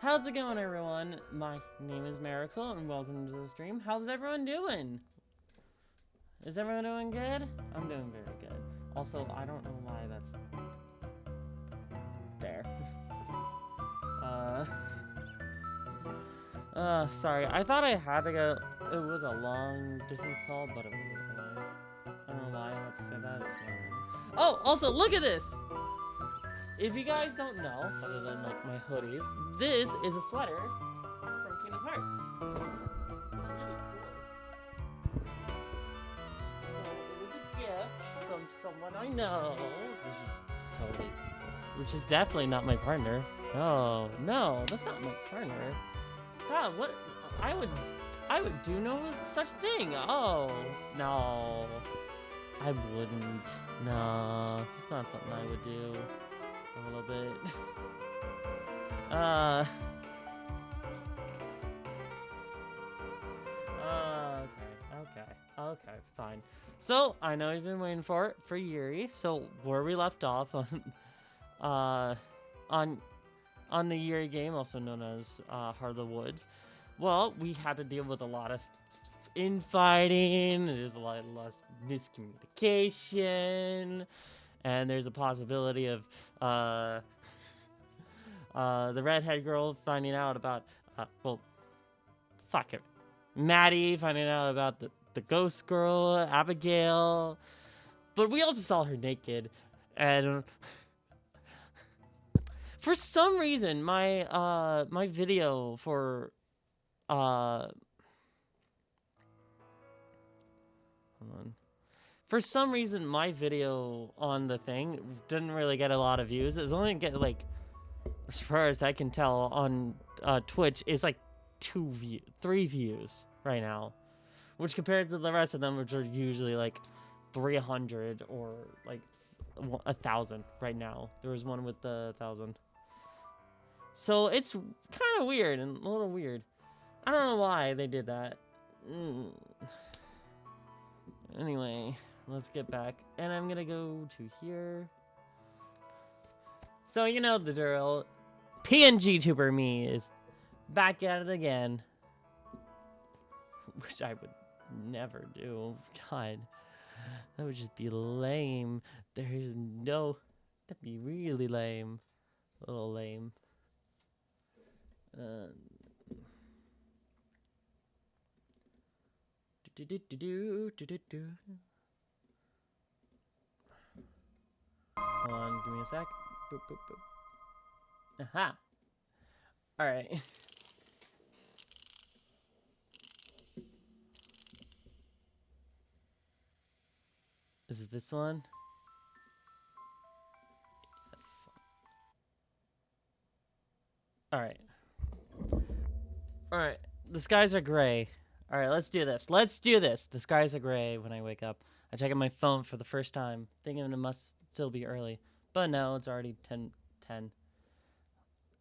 How's it going, everyone? My name is Marixel, and welcome to the stream. How's everyone doing? Is everyone doing good? I'm doing very good. Also, I don't know why that's there. Sorry. I thought I had to go. It was a long distance call, but it wasn't. I don't know why I had to say that. Oh, also, look at this! If you guys don't know, other than like my hoodies, this is a sweater from Kingdom Hearts. From someone I know, which is definitely not my partner. Oh no, that's not my partner. God, what? I would do no such thing. Oh no, I wouldn't. No, it's not something I would do. A little bit. Okay, fine. So I know you've been waiting for Yuri. So where we left off on the Yuri game, also known as Heart of the Woods. Well, we had to deal with a lot of infighting. There's a lot of miscommunication, and there's a possibility of the redhead girl finding out about well, fuck it, Maddie finding out about the ghost girl, Abigail. But we also saw her naked, and for some reason, my my video for hold on. For some reason, my video on the thing didn't really get a lot of views. It's only get like, as far as I can tell, on Twitch, it's like 3 views right now, which compared to the rest of them, which are usually like 300 or like 1,000 right now. There was one with the 1,000. So it's kind of weird and a little weird. I don't know why they did that. Anyway, let's get back. And I'm gonna go to here. So you know the drill. PNG tuber me is back at it again. Which I would never do. God. That would just be lame. There's no... That'd be really lame. A little lame. Hold on, give me a sec. Boop, boop, boop. Aha! Alright. Is it this one? Alright. Alright. The skies are gray. Alright, let's do this. Let's do this. The skies are gray when I wake up. I check on my phone for the first time, thinking it must still be early. But no, it's already 10:10.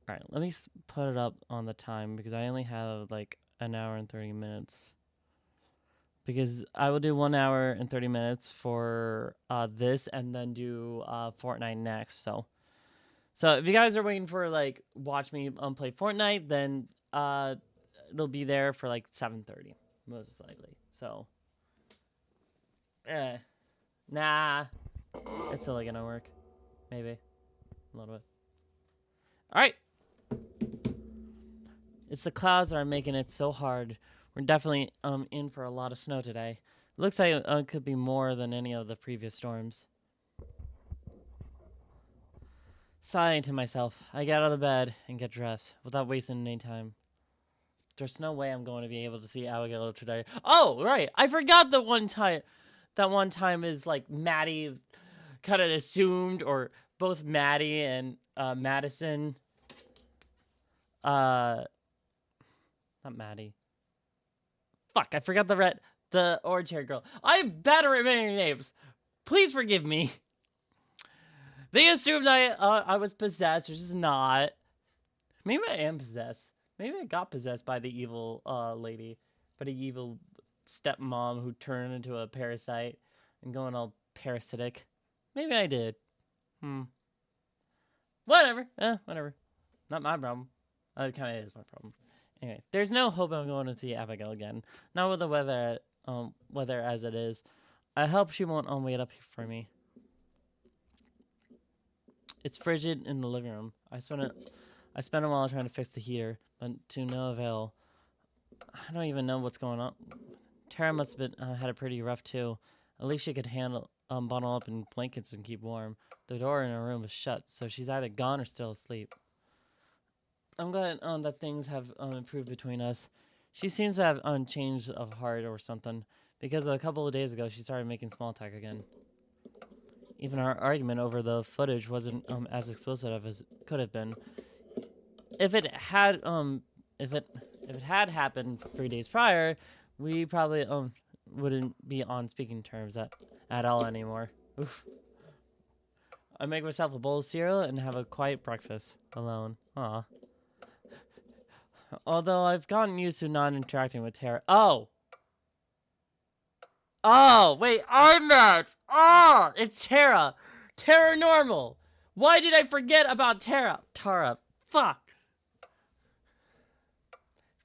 Alright, let me put it up on the time because I only have like an hour and 30 minutes. Because I will do 1 hour and 30 minutes for this and then do Fortnite next. So if you guys are waiting for like watch me play Fortnite, then it'll be there for like 7:30 most likely. So nah, it's still gonna work, maybe a little bit. All right, it's the clouds that are making it so hard. We're definitely in for a lot of snow today. Looks like it could be more than any of the previous storms. Sighing to myself, I get out of bed and get dressed without wasting any time. There's no way I'm going to be able to see Abigail today. Oh, right. I forgot the one time. That one time is like Maddie kind of assumed, or both Maddie and Madison. Not Maddie. Fuck, I forgot the orange hair girl. I'm bad at remembering names. Please forgive me. They assumed I was possessed, which is not. Maybe I am possessed. Maybe I got possessed by the evil lady, by the evil stepmom who turned into a parasite and going all parasitic. Maybe I did. Whatever. Whatever. Not my problem. That kind of is my problem. Anyway, there's no hope I'm going to see Abigail again. Not with the weather as it is. I hope she won't wait up for me. It's frigid in the living room. I spent a while trying to fix the heater, but to no avail. I don't even know what's going on. Tara must have had it pretty rough too. At least she could bundle up in blankets and keep warm. The door in her room was shut, so she's either gone or still asleep. I'm glad that things have improved between us. She seems to have change of heart or something, because a couple of days ago she started making small talk again. Even our argument over the footage wasn't as explosive as it could have been. If it had happened 3 days prior, we probably wouldn't be on speaking terms at all anymore. Oof. I make myself a bowl of cereal and have a quiet breakfast alone. Aw. Although I've gotten used to not interacting with Tara. Oh! Oh, wait, I'm Max! Oh, it's Tara! Tara Normal! Why did I forget about Tara? Tara. Fuck.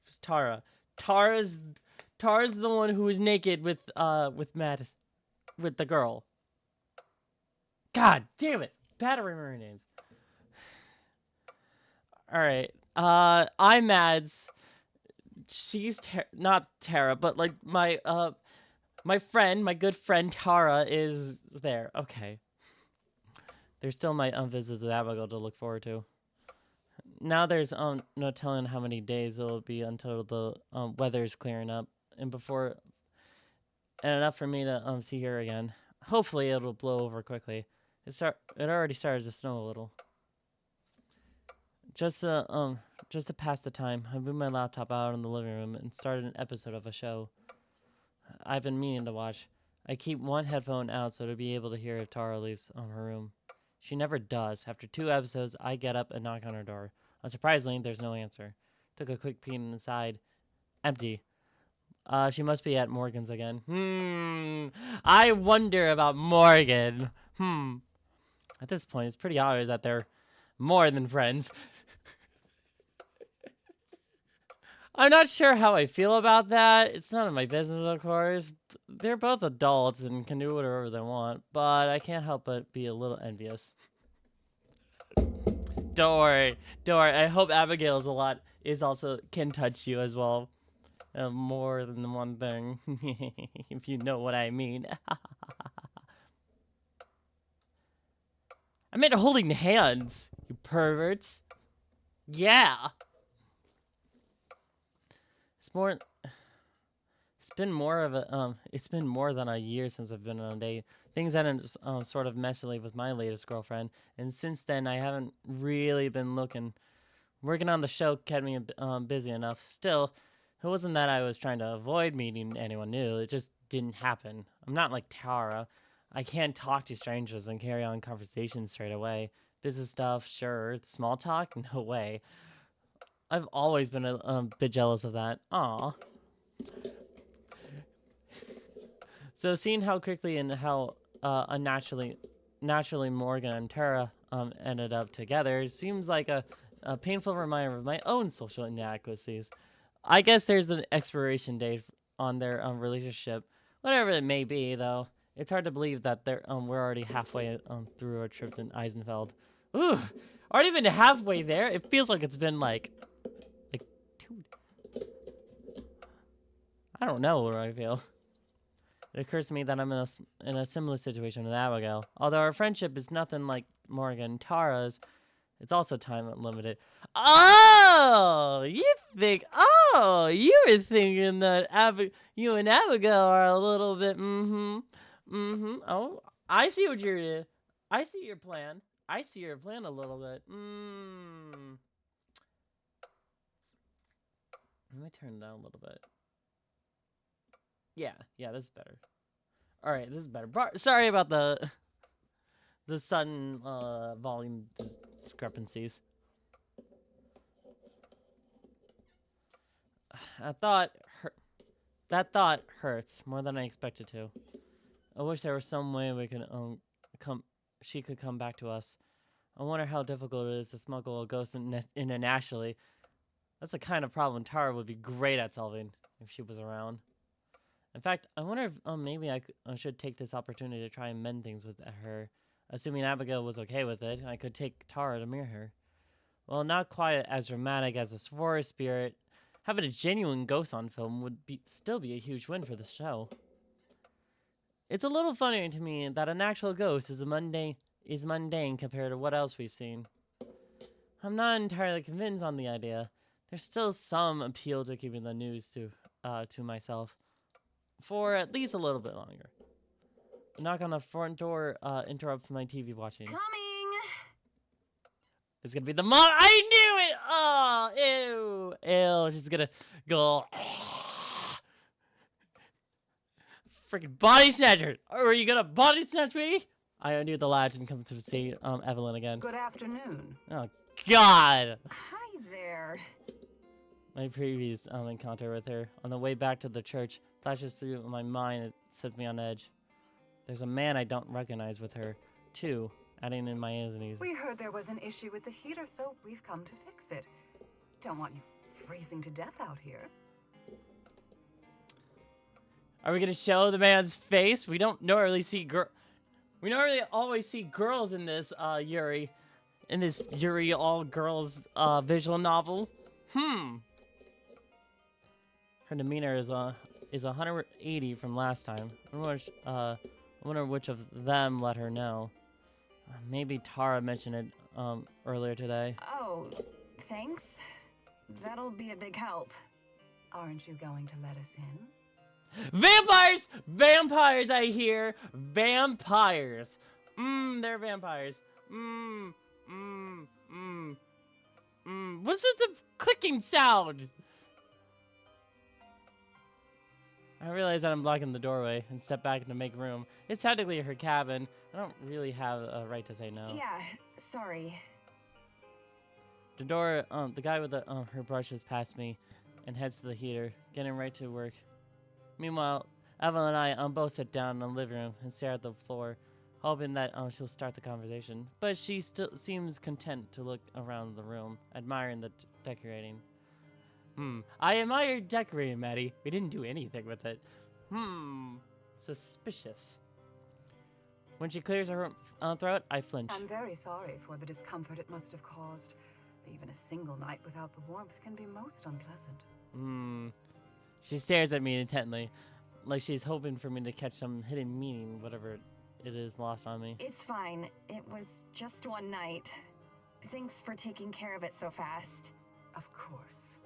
It's Tara. Tara's the one who was naked with Matt, with the girl. God damn it. Bad at remembering names. Alright. I'm Mads. She's not Tara, but like my good friend Tara is there. Okay. There's still my visits with Abigail to look forward to. Now there's no telling how many days it'll be until the weather's clearing up and enough for me to see her again. Hopefully it'll blow over quickly. It already started to snow a little. Just to pass the time, I moved my laptop out in the living room and started an episode of a show I've been meaning to watch. I keep one headphone out so to be able to hear if Tara leaves her room. She never does. After 2 episodes, I get up and knock on her door. Unsurprisingly, there's no answer. Took a quick peek inside. Empty. She must be at Morgan's again. I wonder about Morgan. At this point, it's pretty obvious that they're more than friends. I'm not sure how I feel about that. It's none of my business, of course. They're both adults and can do whatever they want, but I can't help but be a little envious. Don't worry. I hope Abigail also can touch you as well. More than the one thing, if you know what I mean. I meant holding hands, you perverts. Yeah. It's been more than a year since I've been on a date. Things ended sort of messily with my latest girlfriend, and since then I haven't really been looking. Working on the show kept me busy enough. Still, it wasn't that I was trying to avoid meeting anyone new. It just didn't happen. I'm not like Tara. I can't talk to strangers and carry on conversations straight away. Business stuff, sure. Small talk, no way. I've always been a bit jealous of that. Aw. So seeing how quickly and how naturally Morgan and Tara ended up together seems like a painful reminder of my own social inadequacies. I guess there's an expiration date on their relationship, whatever it may be. Though it's hard to believe that we're already halfway through our trip in Eisenfeld. Ooh, aren't even halfway there. It feels like it's been like 2. I don't know what I feel. It occurs to me that I'm in a similar situation with Abigail. Although our friendship is nothing like Morgan and Tara's, it's also time limited. Oh, you were thinking that you and Abigail are a little bit, Oh, I see what you're doing. I see your plan. I see your plan a little bit. Let me turn it down a little bit. Yeah, this is better. All right, this is better. Sorry about the sudden volume discrepancies. That thought hurts more than I expected to. I wish there was some way we could she could come back to us. I wonder how difficult it is to smuggle a ghost internationally. That's the kind of problem Tara would be great at solving if she was around. In fact, I wonder if maybe I should take this opportunity to try and mend things with her. Assuming Abigail was okay with it, I could take Tara to mirror her. Well, not quite as dramatic as the forest spirit. Having a genuine ghost on film would still be a huge win for the show. It's a little funny to me that an actual ghost is mundane compared to what else we've seen. I'm not entirely convinced on the idea. There's still some appeal to keeping the news to myself for at least a little bit longer. A knock on the front door interrupts my TV watching. Coming! It's gonna be the mom. I knew it! Oh, ew. Ew. She's gonna go. Freaking body snatcher. Are you gonna body snatch me? I undo the latch and come to see Evelyn again. Good afternoon. Oh, God. Hi there. My previous encounter with her on the way back to the church flashes through my mind. It sets me on edge. There's a man I don't recognize with her, too, adding in my unease. We heard there was an issue with the heater, so we've come to fix it. Don't want you freezing to death out here. Are we gonna show the man's face? We don't normally see We don't really always see girls in this Yuri. In this Yuri all girls visual novel. Her demeanor is 180 from last time. I wonder which of them let her know. Maybe Tara mentioned it earlier today. Oh, thanks. That'll be a big help. Aren't you going to let us in? Vampires! Vampires, I hear! Vampires! They're vampires. What's with the clicking sound? I realize that I'm blocking the doorway and step back to make room. It's technically her cabin. I don't really have a right to say no. Yeah, sorry. The door, the guy with her brushes past me and heads to the heater, getting right to work. Meanwhile, Evelyn and I both sit down in the living room and stare at the floor, hoping that she'll start the conversation. But she still seems content to look around the room, admiring the decorating. I admire your decorating, Maddie. We didn't do anything with it. Suspicious. When she clears her throat, I flinch. I'm very sorry for the discomfort it must have caused. Even a single night without the warmth can be most unpleasant. She stares at me intently, like she's hoping for me to catch some hidden meaning, whatever it is lost on me. It's fine. It was just one night. Thanks for taking care of it so fast. Of course.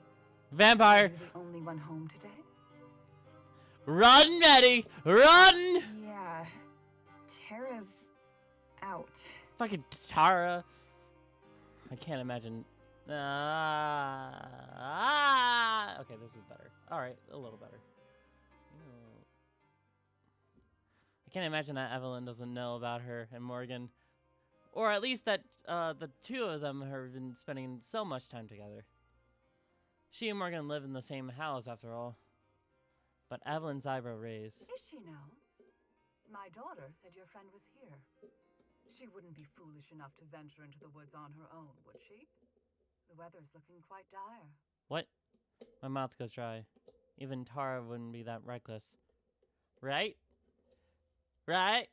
Vampire! Are you the only one home today? Run, Maddie! Run! Yeah. Tara's out. Fucking Tara. I can't imagine. Okay, this is better. Alright, a little better. I can't imagine that Evelyn doesn't know about her and Morgan. Or at least that the two of them have been spending so much time together. She and Morgan live in the same house, after all. But Evelyn's eyebrow raised. Is she now? My daughter said your friend was here. She wouldn't be foolish enough to venture into the woods on her own, would she? The weather's looking quite dire. What? My mouth goes dry. Even Tara wouldn't be that reckless. Right? Right?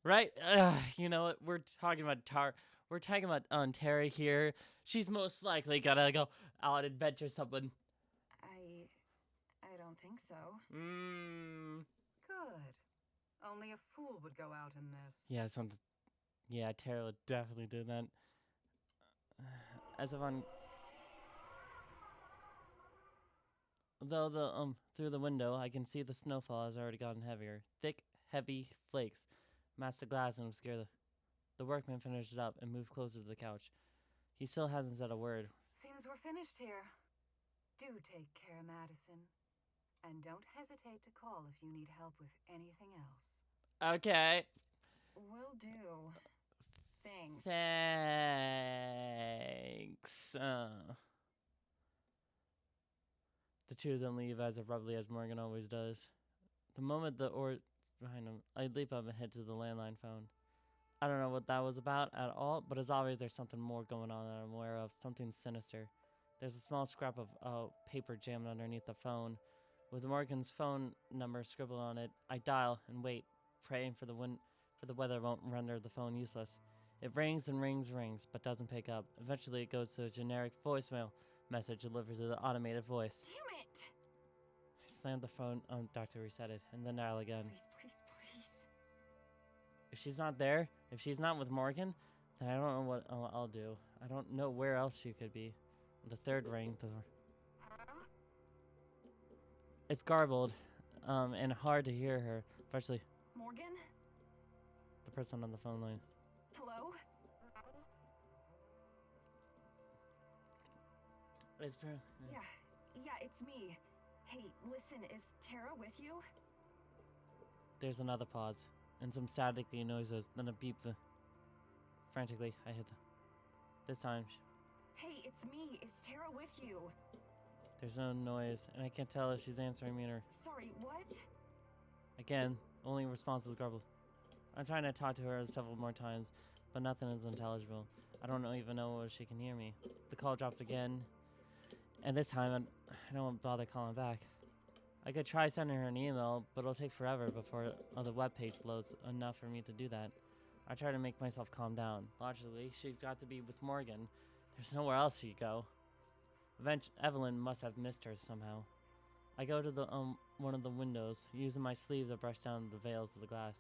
Right? You know what? We're talking about Tara. We're talking about Tara here. She's most likely gonna go out and adventure something. I don't think so. Good. Only a fool would go out in this. Yeah, yeah, Tara would definitely do that. As if on... Though through the window, I can see the snowfall has already gotten heavier. Thick, heavy flakes mask the glass and obscure the workman finished it up and moved closer to the couch. He still hasn't said a word. Seems we're finished here. Do take care, Madison. And don't hesitate to call if you need help with anything else. Okay. Will do. Thanks. Thanks. The two of them leave as abruptly as Morgan always does. The moment the oar behind him, I leap up and head to the landline phone. I don't know what that was about at all, but it's obvious there's something more going on that I'm aware of, something sinister. There's a small scrap of paper jammed underneath the phone. With Morgan's phone number scribbled on it, I dial and wait, praying for the weather won't render the phone useless. It rings and rings and rings, but doesn't pick up. Eventually, it goes to a generic voicemail message delivered to the automated voice. Damn it! I slammed the phone on Doctor reset it, and then dial again. Please, please, please. If she's not there, if she's not with Morgan, then I don't know what I'll do. I don't know where else she could be. The third ring, it's garbled, and hard to hear her, especially Morgan? the person on the phone line. Hello? It's Yeah, it's me. Hey, listen, is Tara with you? There's another pause, and some staticky noises, then a beep. Frantically, I hit this time. Hey, it's me. Is Tara with you? There's no noise, and I can't tell if she's answering me or... Sorry, what? Again, only response is garbled. I'm trying to talk to her several more times, but nothing is intelligible. I don't even know if she can hear me. The call drops again, and this time I don't bother calling back. I could try sending her an email, but it'll take forever before the webpage loads enough for me to do that. I try to make myself calm down. Logically, she's got to be with Morgan. There's nowhere else she could go. Evelyn must have missed her somehow. I go to the one of the windows, using my sleeve to brush down the veils of the glass.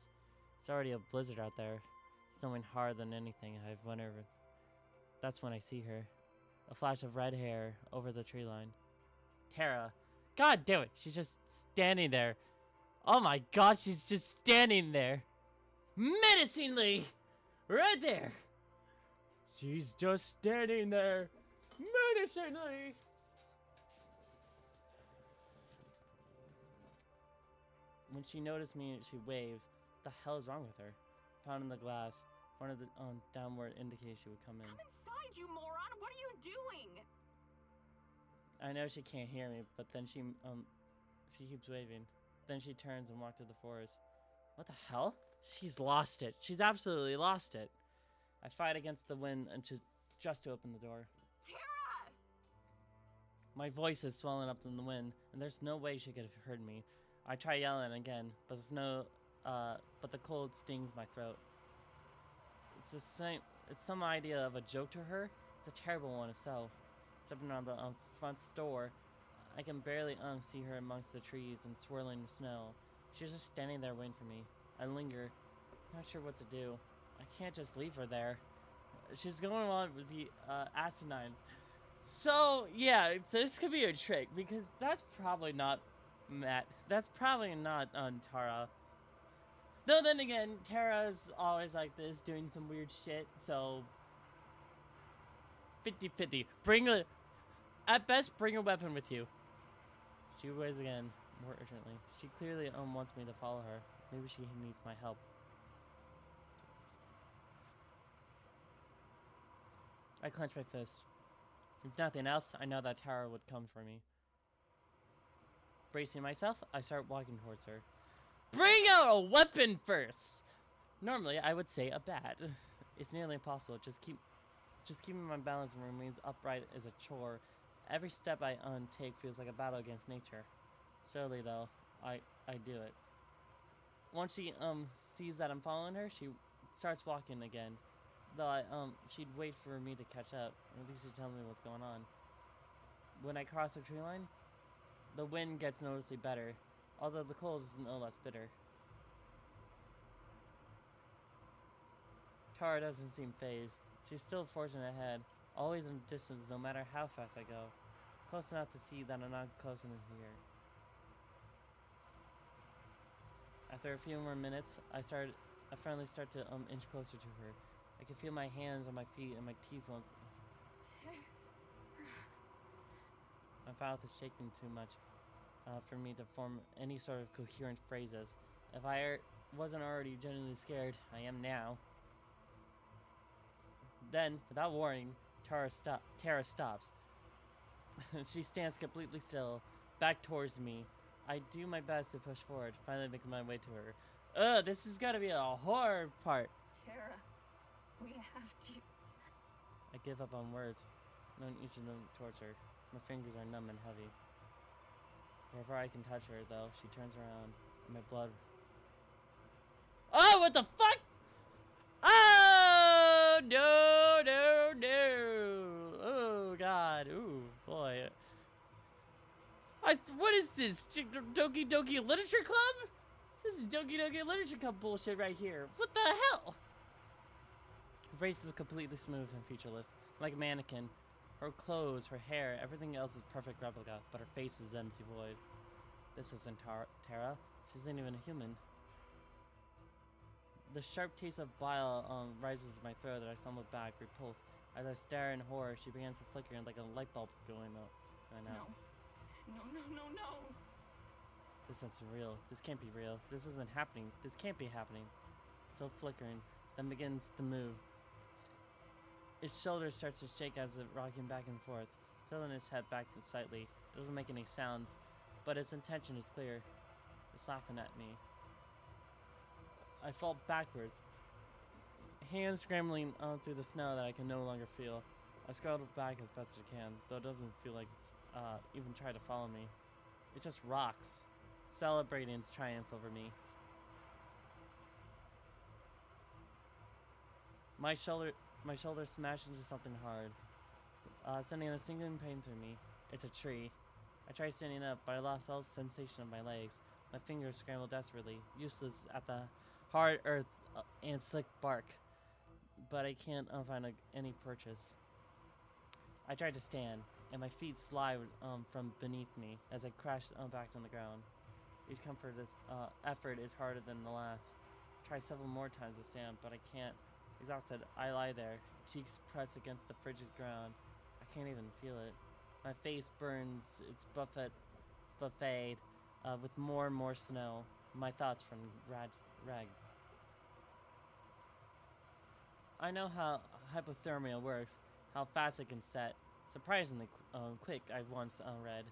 It's already a blizzard out there, snowing harder than anything I've went over. That's when I see her. A flash of red hair over the tree line. Tara. God damn it, she's just standing there. Oh my god, she's just standing there. Menacingly! Right there! She's just standing there. Menacingly! When she noticed me, she waves. What the hell is wrong with her? Pounding the glass. One of the downward indicated she would come in. Come inside, you moron! What are you doing? I know she can't hear me, but then she keeps waving. Then she turns and walks to the forest. What the hell? She's lost it. She's absolutely lost it. I fight against the wind and just to open the door. Tara! My voice is swelling up in the wind, and there's no way she could have heard me. I try yelling again, but but the cold stings my throat. It's some idea of a joke to her. It's a terrible one if so. Stepping on the front door, I can barely see her amongst the trees and swirling snow. She's just standing there waiting for me. I linger, not sure what to do. I can't just leave her there. She's going on to be asinine. So yeah, this could be a trick because that's probably not Matt. That's probably not Tara. Though then again, Tara's always like this, doing some weird shit. So 50-50. At best, bring a weapon with you. She waves again, more urgently. She clearly wants me to follow her. Maybe she needs my help. I clench my fist. If nothing else, I know that Tara would come for me. Bracing myself, I start walking towards her. Bring out a weapon first! Normally, I would say a bat. It's nearly impossible. Just keeping my balance and remains upright is a chore. Every step I take feels like a battle against nature. Slowly, though, I do it. Once she sees that I'm following her, she starts walking again. Though she'd wait for me to catch up, or at least to tell me what's going on. When I cross the tree line, the wind gets noticeably better, although the cold is no less bitter. Tara doesn't seem fazed. She's still forging ahead, always in distance no matter how fast I go. Close enough to see that I'm not close enough here. After a few more minutes, I finally start to inch closer to her. I can feel my hands on my feet and my teeth once. My mouth is shaking too much for me to form any sort of coherent phrases. If I wasn't already genuinely scared, I am now. Then, without warning, Tara stops. She stands completely still, back towards me. I do my best to push forward, finally making my way to her. This is gotta be a hard part. Tara, we have to... I give up on words, knowing each of them towards her. My fingers are numb and heavy. Before I can touch her, though, she turns around, and my blood... Oh, what the fuck?! Oh, no, no, no! Oh, God. Ooh, boy. What is this? Doki Doki Literature Club? This is Doki Doki Literature Club bullshit right here. What the hell? Her face is completely smooth and featureless, like a mannequin. Her clothes, her hair, everything else is perfect replica, but her face is empty void. This isn't Tara. She isn't even a human. The sharp taste of bile rises in my throat as I stumble back, repulsed. As I stare in horror, she begins to flicker like a light bulb going out. No. No, no, no, no. This isn't real. This can't be real. This isn't happening. This can't be happening. Still flickering, then begins to move. Its shoulder starts to shake as it rocking back and forth, tilting its head back slightly. It doesn't make any sounds, but its intention is clear. It's laughing at me. I fall backwards, hands scrambling through the snow that I can no longer feel. I scuttle back as best I can, though it doesn't feel like even try to follow me. It just rocks, celebrating its triumph over me. My shoulder smashed into something hard, sending a stinging pain through me. It's a tree. I tried standing up, but I lost all sensation of my legs. My fingers scrambled desperately, useless at the hard earth and slick bark, but I can't find any purchase. I tried to stand, and my feet slide from beneath me as I crashed back on the ground. Each effort is harder than the last. I tried several more times to stand, but I can't. Exhausted, I lie there, cheeks pressed against the frigid ground. I can't even feel it. My face burns its buffet with more and more snow. My thoughts from rag. I know how hypothermia works, how fast it can set. Surprisingly quick, I once read.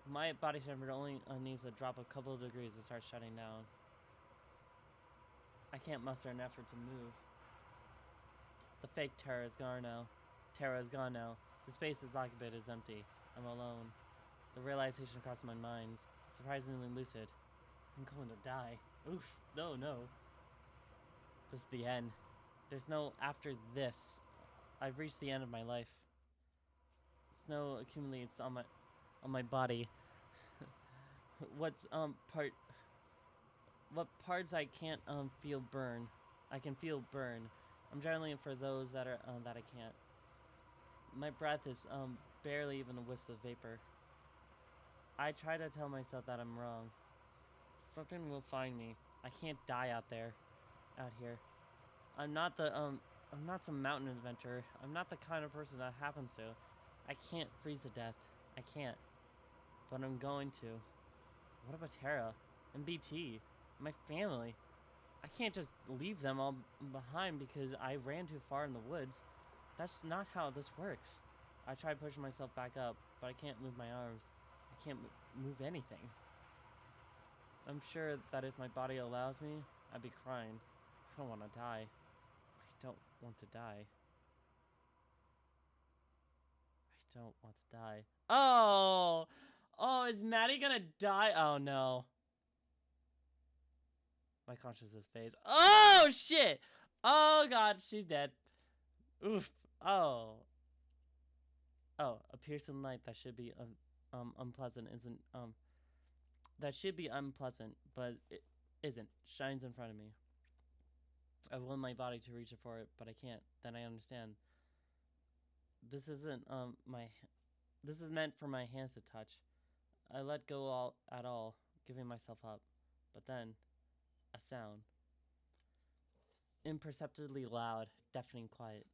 My body temperature only needs to drop a couple of degrees to start shutting down. I can't muster an effort to move. The fake Tara is gone now. Tara is gone now. The space is occupied is empty. I'm alone. The realization crossed my mind, surprisingly lucid. I'm going to die. Oof, no. This is the end. There's no after this. I've reached the end of my life. Snow accumulates on my body. What parts I can't feel burn. I can feel burn. I'm journaling for those that I can't. My breath is barely even a wisp of vapor. I try to tell myself that I'm wrong. Something will find me. I can't die out here. I'm not some mountain adventurer. I'm not the kind of person that happens to. I can't freeze to death. I can't. But I'm going to. What about Tara and BT? My family? I can't just leave them all behind because I ran too far in the woods. That's not how this works. I try pushing myself back up, but I can't move my arms. I can't move anything. I'm sure that if my body allows me, I'd be crying. I don't want to die. I don't want to die. I don't want to die. Oh! Oh, is Maddie gonna die? Oh, no. My consciousness fades. Oh, shit! Oh, God, she's dead. Oof. Oh. Oh, a piercing light that should be unpleasant isn't that should be unpleasant, but it isn't. Shines in front of me. I want my body to reach for it, but I can't. Then I understand. This isn't this is meant for my hands to touch. I let go at all, giving myself up. But then a sound. Imperceptibly loud, deafening quiet.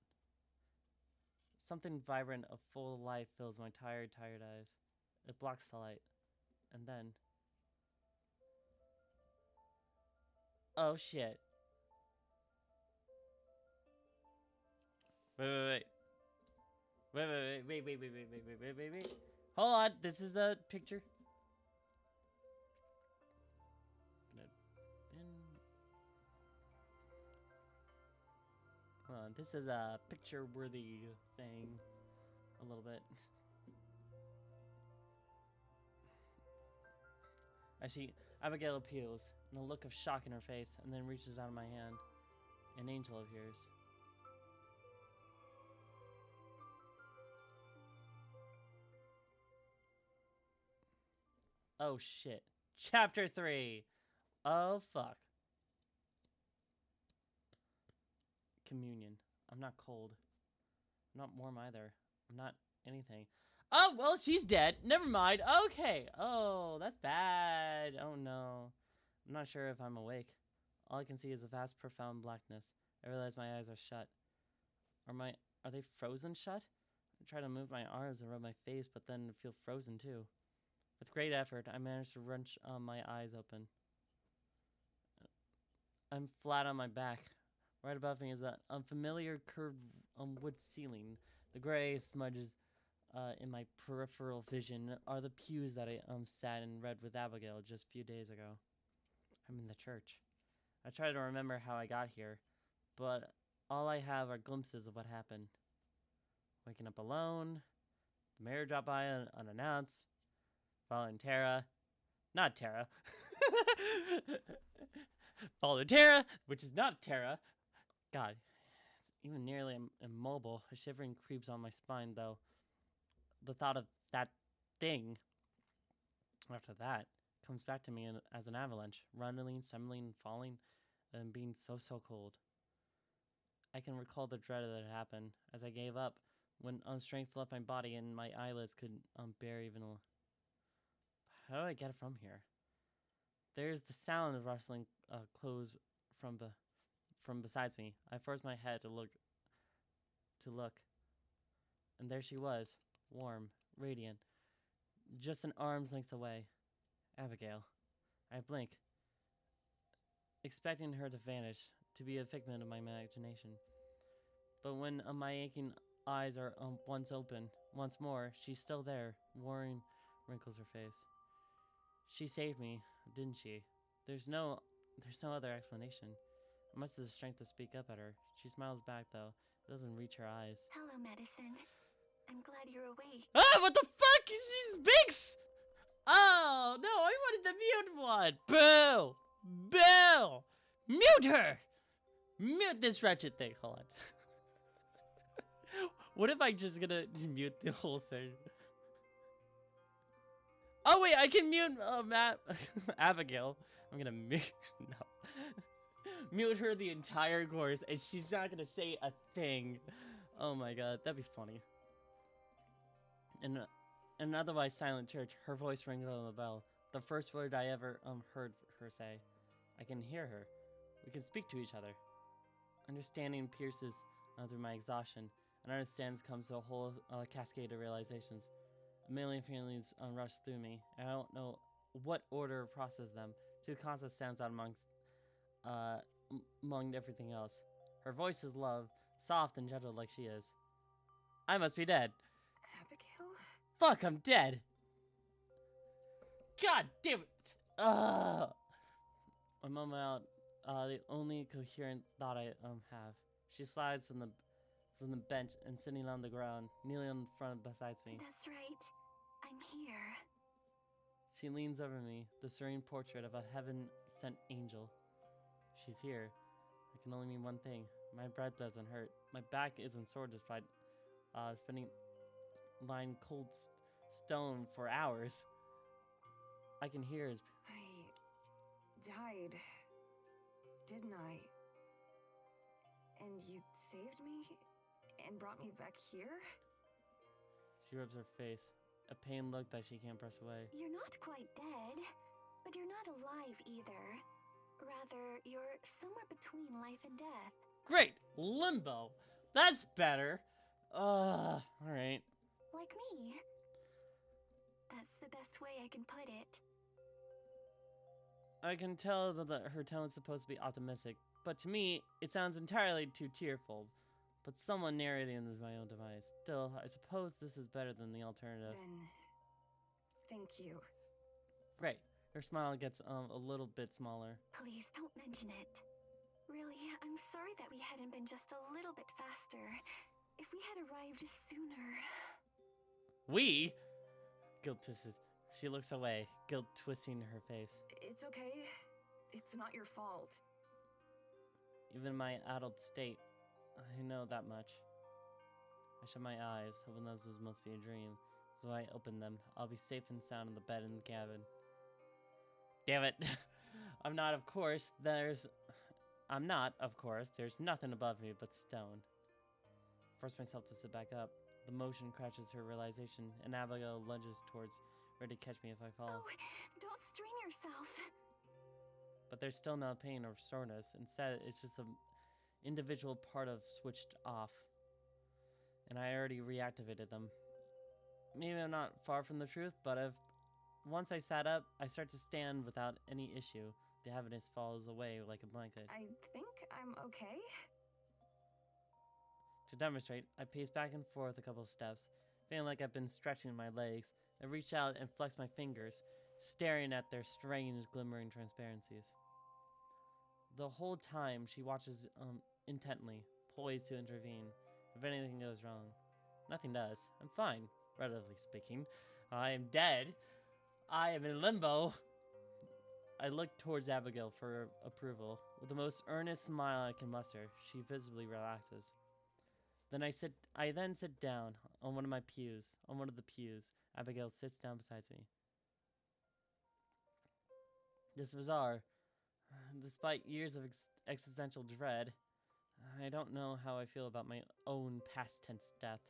Something vibrant of full life fills my tired eyes. It blocks the light. And then... Oh, shit. Wait. Wait. Hold on, this is a picture. Hold on, this is a picture-worthy thing. A little bit. Abigail appeals, and a look of shock in her face, and then reaches out of my hand. An angel appears. Oh shit. Chapter 3. Oh fuck. Communion. I'm not cold. I'm not warm either. I'm not anything. Oh, well, she's dead. Never mind. Okay. Oh, that's bad. Oh no. I'm not sure if I'm awake. All I can see is a vast, profound blackness. I realize my eyes are shut. Are they frozen shut? I try to move my arms and rub my face, but then feel frozen too. With great effort, I manage to wrench my eyes open. I'm flat on my back. Right above me is an unfamiliar curved wood ceiling. The gray smudges in my peripheral vision are the pews that I sat and read with Abigail just a few days ago. I'm in the church. I try to remember how I got here, but all I have are glimpses of what happened. Waking up alone, the mayor dropped by unannounced, following Tara. Not Tara. Following Tara, which is not Tara. God, it's even nearly immobile. A shivering creeps on my spine, though. The thought of that thing, after that, comes back to me as an avalanche, running, stumbling, falling, and being so cold. I can recall the dread that had happened as I gave up when strength left my body and my eyelids could bear even a... How do I get from here? There's the sound of rustling clothes from besides me. I forced my head to look, and there she was, warm, radiant, just an arm's length away. Abigail. I blink, expecting her to vanish, to be a figment of my imagination. But when my aching eyes are once open, once more, she's still there. Worrying wrinkles her face. She saved me, didn't she? There's no other explanation. I must have the strength to speak up at her. She smiles back, though. It doesn't reach her eyes. Hello, Medicine. I'm glad you're awake. Ah, what the fuck? She's Binks! Oh, no, I wanted the mute one. Boo! Boo! Mute her! Mute this wretched thing. Hold on. What if I just gonna mute the whole thing? Oh, wait, I can mute Abigail. I'm gonna mute... No. Mute her the entire course, and she's not gonna say a thing. Oh my god, that'd be funny. In an otherwise silent church, her voice rang on the bell. The first word I ever heard her say. I can hear her. We can speak to each other. Understanding pierces through my exhaustion, and understanding comes to a whole cascade of realizations. A million feelings rush through me, and I don't know what order to process them. Two concepts stands out among everything else. Her voice is love, soft and gentle like she is. I must be dead. Abigail? Fuck, I'm dead. God damn it. A moment out, the only coherent thought I have. She slides from the bench and sitting on the ground, kneeling in front besides me. That's right. I'm here. She leans over me, the serene portrait of a heaven-sent angel. She's here. It can only mean one thing. My breath doesn't hurt. My back isn't sore despite spending lying cold stone for hours. I can hear his... I died, didn't I? And you saved me and brought me back here? She rubs her face, a pain look that she can't brush away. You're not quite dead, but you're not alive either. Rather, you're somewhere between life and death. Great! Limbo! That's better! Alright. Like me. That's the best way I can put it. I can tell that her tone is supposed to be optimistic, but to me, it sounds entirely too tearful. But someone narrating is my own device. Still, I suppose this is better than the alternative. Then, thank you. Great. Her smile gets a little bit smaller. Please don't mention it. Really, I'm sorry that we hadn't been just a little bit faster. If we had arrived sooner... We? Guilt twists his She looks away, guilt twisting her face. It's okay. It's not your fault. Even in my adult state, I know that much. I shut my eyes, hoping this must be a dream. So I open them. I'll be safe and sound in the bed in the cabin. Damn it. I'm not, of course. There's nothing above me but stone. I force myself to sit back up. The motion crashes her realization, and Abigail lunges towards, ready to catch me if I fall. Oh, don't strain yourself. But there's still no pain or soreness. Instead, it's just an individual part of switched off. And I already reactivated them. Maybe I'm not far from the truth, but once I sat up, I start to stand without any issue. The heaviness falls away like a blanket. I think I'm okay. To demonstrate, I pace back and forth a couple of steps, feeling like I've been stretching my legs. I reach out and flex my fingers, staring at their strange, glimmering transparencies. The whole time, she watches intently, poised to intervene if anything goes wrong. Nothing does. I'm fine, relatively speaking. I am dead. I am in limbo. I look towards Abigail for approval. With the most earnest smile I can muster, she visibly relaxes. I then sit down on one of the pews. Abigail sits down beside me. It's bizarre. Despite years of existential dread, I don't know how I feel about my own past tense death.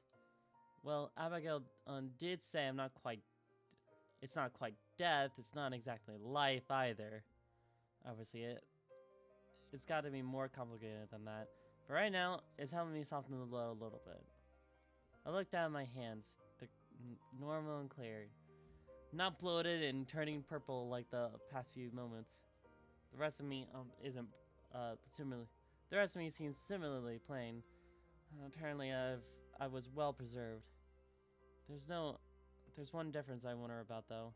Well, Abigail did say it's not quite death, it's not exactly life either. Obviously, it's got to be more complicated than that. But right now, it's helping me soften the blow a little bit. I look down at my hands. They're normal and clear. Not bloated and turning purple like the past few moments. The rest of me The rest of me seems similarly plain. Apparently, I was well preserved. There's one difference I wonder about though.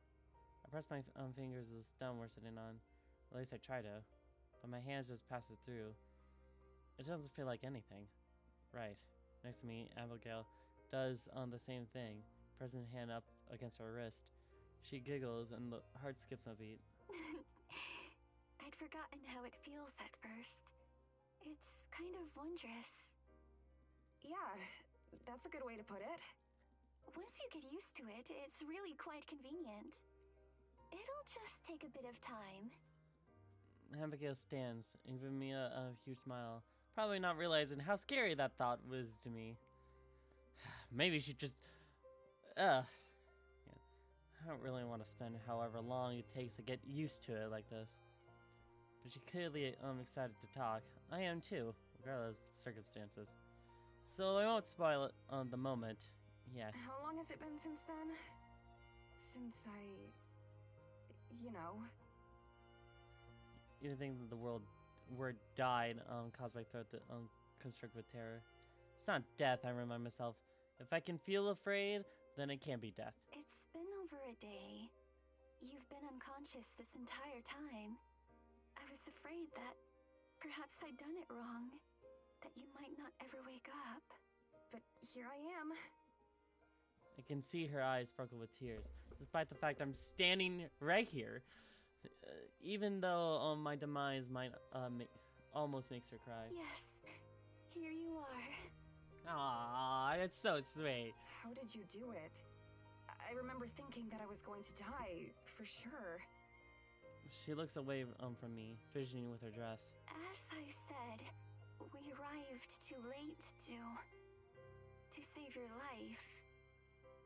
I press my fingers to the stone we're sitting on. At least I try to. But my hands just pass it through. It doesn't feel like anything. Right. Next to me, Abigail does the same thing. Pressing her hand up against her wrist. She giggles and the heart skips a beat. I'd forgotten how it feels at first. It's kind of wondrous. Yeah, that's a good way to put it. Once you get used to it, it's really quite convenient. It'll just take a bit of time. Abigail stands and gives me a huge smile, probably not realizing how scary that thought was to me. Maybe she just... Yeah. I don't really want to spend however long it takes to get used to it like this. But she clearly excited to talk. I am too, regardless of the circumstances. So I won't spoil it on the moment yet. How long has it been since then? Since I... You think that the word died caused my throat to constrict with terror. It's not death, I remind myself. If I can feel afraid, then it can't be death. It's been over a day. You've been unconscious this entire time. I was afraid that perhaps I'd done it wrong, that you might not ever wake up. But here I am. I can see her eyes sparkle with tears, despite the fact I'm standing right here. Even though my demise might almost makes her cry. Yes, here you are. Aww, that's so sweet. How did you do it? I remember thinking that I was going to die, for sure. She looks away from me, fidgeting with her dress. As I said, we arrived too late to save your life.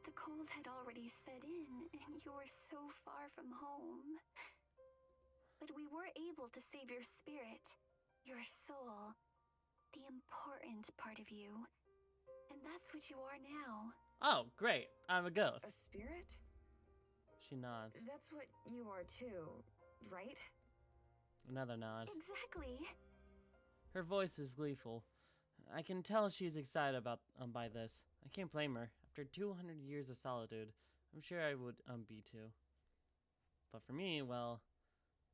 The cold had already set in, and you were so far from home. But we were able to save your spirit, your soul, the important part of you. And that's what you are now. Oh, great. I'm a ghost. A spirit? She nods. That's what you are too, right? Another nod. Exactly. Her voice is gleeful. I can tell she's excited by this. I can't blame her. After 200 years of solitude, I'm sure I would be too. But for me, well,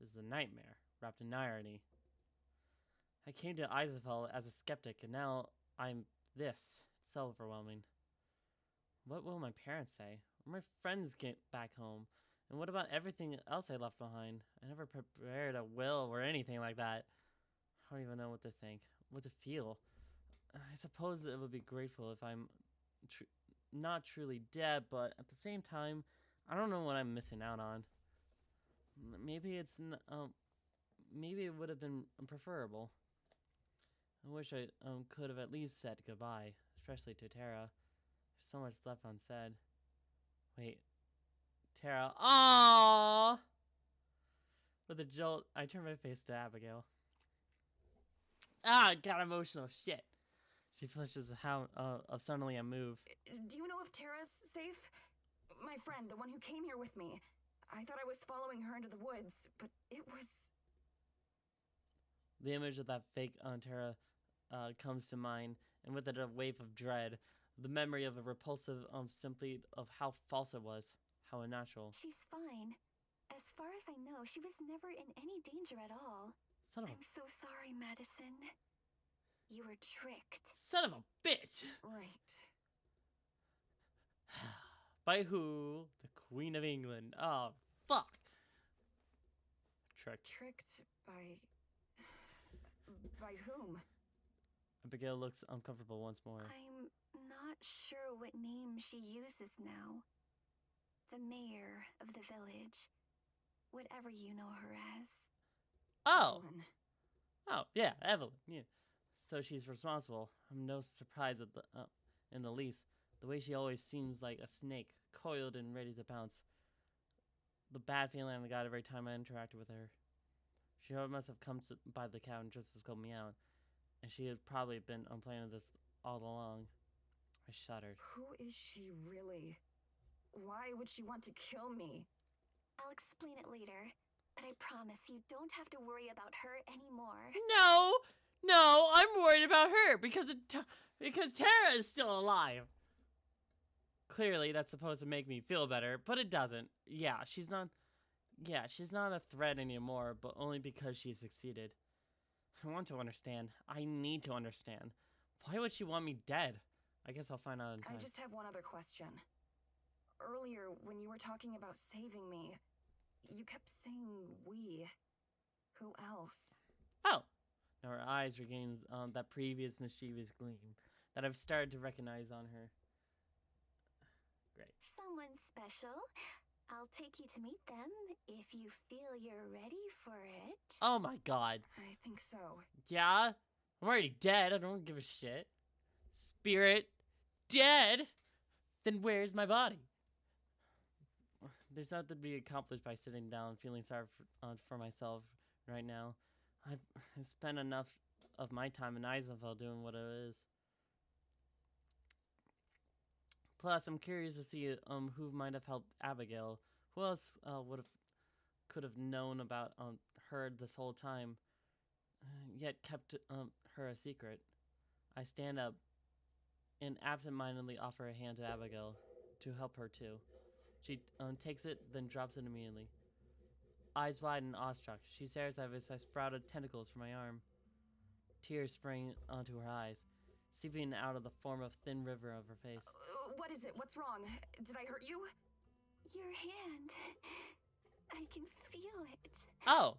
this is a nightmare, wrapped in irony. I came to Isafel as a skeptic, and now I'm this. It's so overwhelming. What will my parents say? Or my friends get back home? And what about everything else I left behind? I never prepared a will or anything like that. I don't even know what to think, what to feel. I suppose it would be grateful if I'm tr- not truly dead, but at the same time, I don't know what I'm missing out on. Maybe maybe it would have been preferable. I wish I could have at least said goodbye, especially to Tara. There's so much left unsaid. Wait, Tara. Aww! With a jolt, I turned my face to Abigail. Ah, I got emotional. Shit. She flinches of suddenly a move. Do you know if Tara's safe? My friend, the one who came here with me. I thought I was following her into the woods, but it was... The image of that fake Tara comes to mind, and with it a wave of dread. The memory of a repulsive simply of how false it was, how unnatural. She's fine. As far as I know, she was never in any danger at all. Son of a... I'm so sorry, Madison. You were tricked. Son of a bitch! Right. By who? The Queen of England. Oh, fuck! Tricked. Tricked by... By whom? Abigail looks uncomfortable once more. I'm not sure what name she uses now. The mayor of the village. Whatever you know her as. Oh! Evelyn. Oh, yeah, Evelyn. Yeah. So she's responsible. I'm no surprise at in the least. The way she always seems like a snake, coiled and ready to pounce. The bad feeling I got every time I interacted with her. She must have come by the cabin just to scope me out, and she had probably been planning this all along. I shuddered. Who is she really? Why would she want to kill me? I'll explain it later, but I promise you don't have to worry about her anymore. No! No, I'm worried about her because Tara is still alive. Clearly, that's supposed to make me feel better, but it doesn't. Yeah, she's not a threat anymore, but only because she succeeded. I want to understand. I need to understand. Why would she want me dead? I guess I'll find out in time. I just have one other question. Earlier, when you were talking about saving me, you kept saying we. Who else? Oh! Now her eyes regain that previous mischievous gleam that I've started to recognize on her. Great. Someone special. I'll take you to meet them if you feel you're ready for it. Oh my god. I think so. Yeah? I'm already dead. I don't give a shit. Spirit dead? Then where's my body? There's nothing to be accomplished by sitting down feeling sorry for myself right now. I've spent enough of my time in Eisenfeld doing what it is. Plus, I'm curious to see who might have helped Abigail. Who else could have known about her this whole time, yet kept her a secret. I stand up and absentmindedly offer a hand to Abigail to help her too. She takes it, then drops it immediately. Eyes wide and awestruck, she stares at me as I sprouted tentacles from my arm. Tears spring onto her eyes, seeping out of the form of thin river of her face. What is it? What's wrong? Did I hurt you? Your hand. I can feel it. Oh,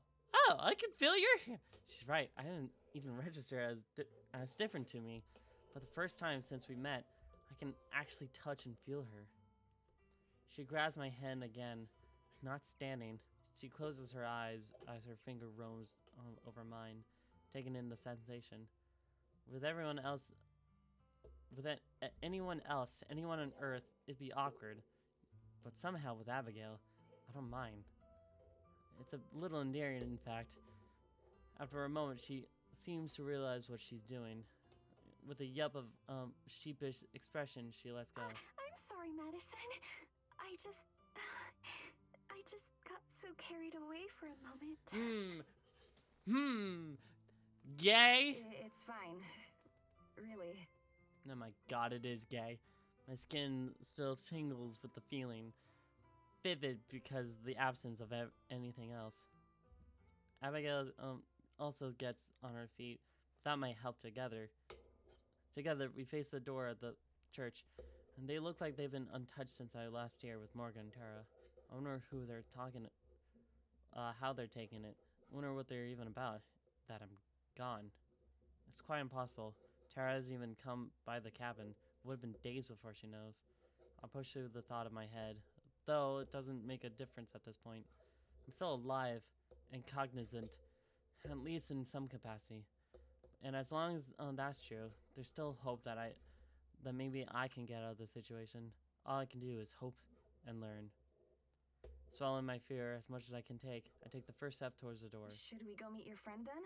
I can feel your hand. She's right. I didn't even register as different to me. But the first time since we met, I can actually touch and feel her. She grabs my hand again, not standing. She closes her eyes as her finger roams over mine, taking in the sensation. With anyone else, anyone on Earth, it'd be awkward. But somehow with Abigail, I don't mind. It's a little endearing, in fact. After a moment, she seems to realize what she's doing. With a yelp of sheepish expression, she lets go. I'm sorry, Madison. I just got so carried away for a moment. Gay? It's fine. Really. Oh my god, it is gay. My skin still tingles with the feeling. Vivid because of the absence of anything else. Abigail also gets on her feet without my help together. Together, we face the door at the church, and they look like they've been untouched since I last here with Morgan and Tara. I wonder who they're talking, how they're taking it. I wonder what they're even about, that I'm gone. It's quite impossible. Tara hasn't even come by the cabin. It would have been days before she knows. I'll push through the thought in my head, though it doesn't make a difference at this point. I'm still alive and cognizant, at least in some capacity. And as long as that's true, there's still hope that maybe I can get out of the situation. All I can do is hope and learn. Swallowing my fear as much as I can take, I take the first step towards the door. Should we go meet your friend then?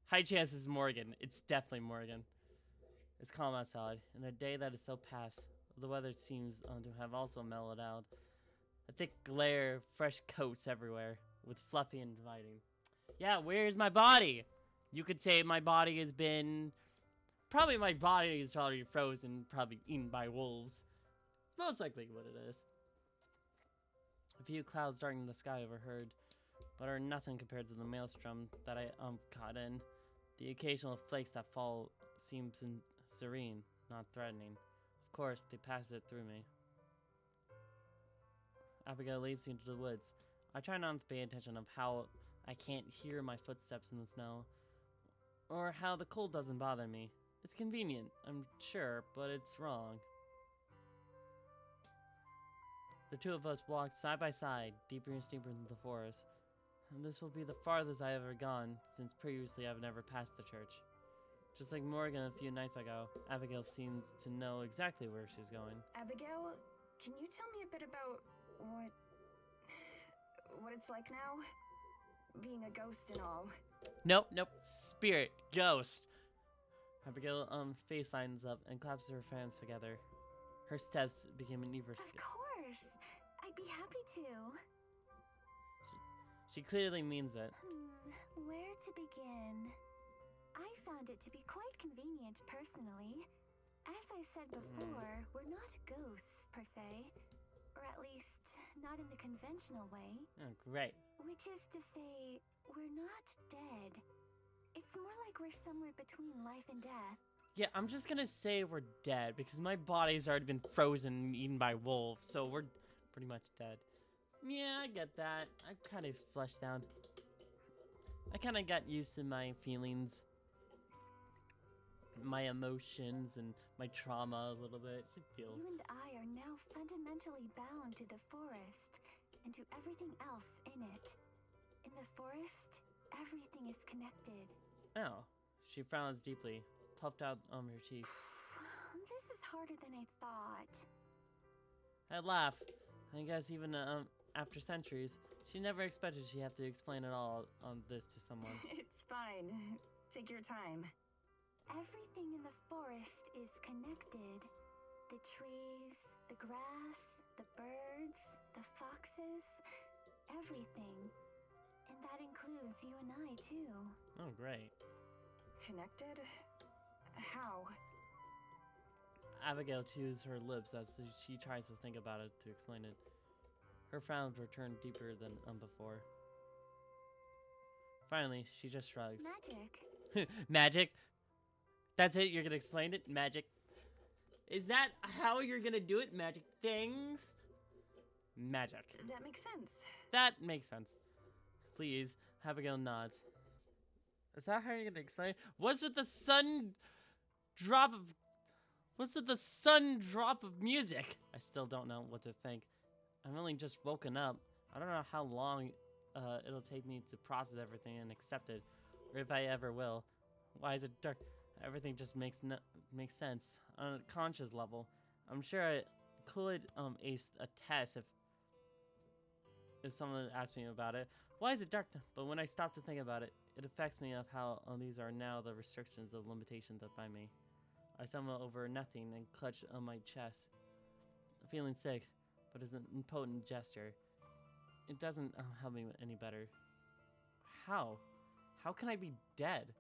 High chances Morgan. It's definitely Morgan. It's calm outside, and a day that is so past. The weather seems to have also mellowed out. A thick glare of fresh coats everywhere, with fluffy and inviting. Yeah, where's my body? You could say my body has been... Probably my body is already frozen, probably eaten by wolves. It's most likely what it is. A few clouds darkening the sky overhead, but are nothing compared to the maelstrom that I caught in. The occasional flakes that fall seem serene, not threatening. Of course, they pass it through me. Abigail leads me into the woods. I try not to pay attention of how I can't hear my footsteps in the snow, or how the cold doesn't bother me. It's convenient, I'm sure, but it's wrong. The two of us walked side by side, deeper and deeper into the forest. And this will be the farthest I've ever gone, since previously I've never passed the church. Just like Morgan a few nights ago, Abigail seems to know exactly where she's going. Abigail, can you tell me a bit about what it's like now? Being a ghost and all. Nope. Spirit. Ghost. Abigail, face lines up and claps her hands together. Her steps became an even... Of course. I'd be happy to. She clearly means it. Where to begin? I found it to be quite convenient, personally. As I said before, we're not ghosts, per se. Or at least, not in the conventional way. Oh, great. Which is to say, we're not dead. It's more like we're somewhere between life and death. Yeah, I'm just gonna say we're dead, because my body's already been frozen and eaten by wolves, so we're pretty much dead. Yeah, I get that. I'm kind of fleshed out. I kind of got used to my feelings, my emotions, and my trauma a little bit. You and I are now fundamentally bound to the forest, and to everything else in it. In the forest, everything is connected. Oh, she frowns deeply, puffed out on her cheeks. This is harder than I thought. I laugh. I guess even after centuries, she never expected she'd have to explain it all on this to someone. It's fine. Take your time. Everything in the forest is connected. The trees, the grass, the birds, the foxes, everything. And that includes you and I, too. Oh, great. Connected? How? Abigail chews her lips as she tries to think about it to explain it. Her frowns return deeper than before. Finally, she just shrugs. Magic. Magic? That's it? You're gonna explain it? Magic? Is that how you're gonna do it? Magic things? Magic. That makes sense. That makes sense. Please, Abigail nods. Is that how you're gonna explain it? What's with the sun drop of music? I still don't know what to think. I've only just woken up. I don't know how long it'll take me to process everything and accept it, or if I ever will. Why is it dark? Everything just makes sense on a conscious level. I'm sure I could ace a test if someone asked me about it. Why is it dark? But when I stop to think about it, it affects me of how these are now the restrictions of limitations that bind me. I stumble over nothing and clutch on my chest, feeling sick, but it's an impotent gesture. It doesn't help me any better. How? How can I be dead?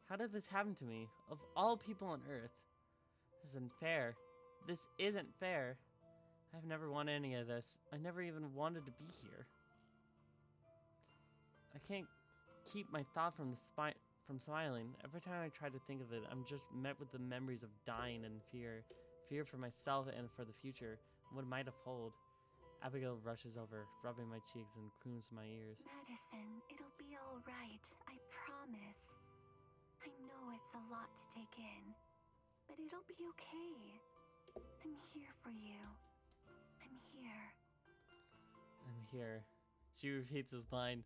How did this happen to me? Of all people on Earth. This isn't fair. This isn't fair. I've never wanted any of this. I never even wanted to be here. I can't keep my thought from smiling. Every time I try to think of it, I'm just met with the memories of dying and fear. Fear for myself and for the future. what might have hold. Abigail rushes over, rubbing my cheeks and croons in my ears. Madison, it'll be all right. I promise. I know it's a lot to take in, but it'll be okay. I'm here for you. I'm here. I'm here. She repeats this line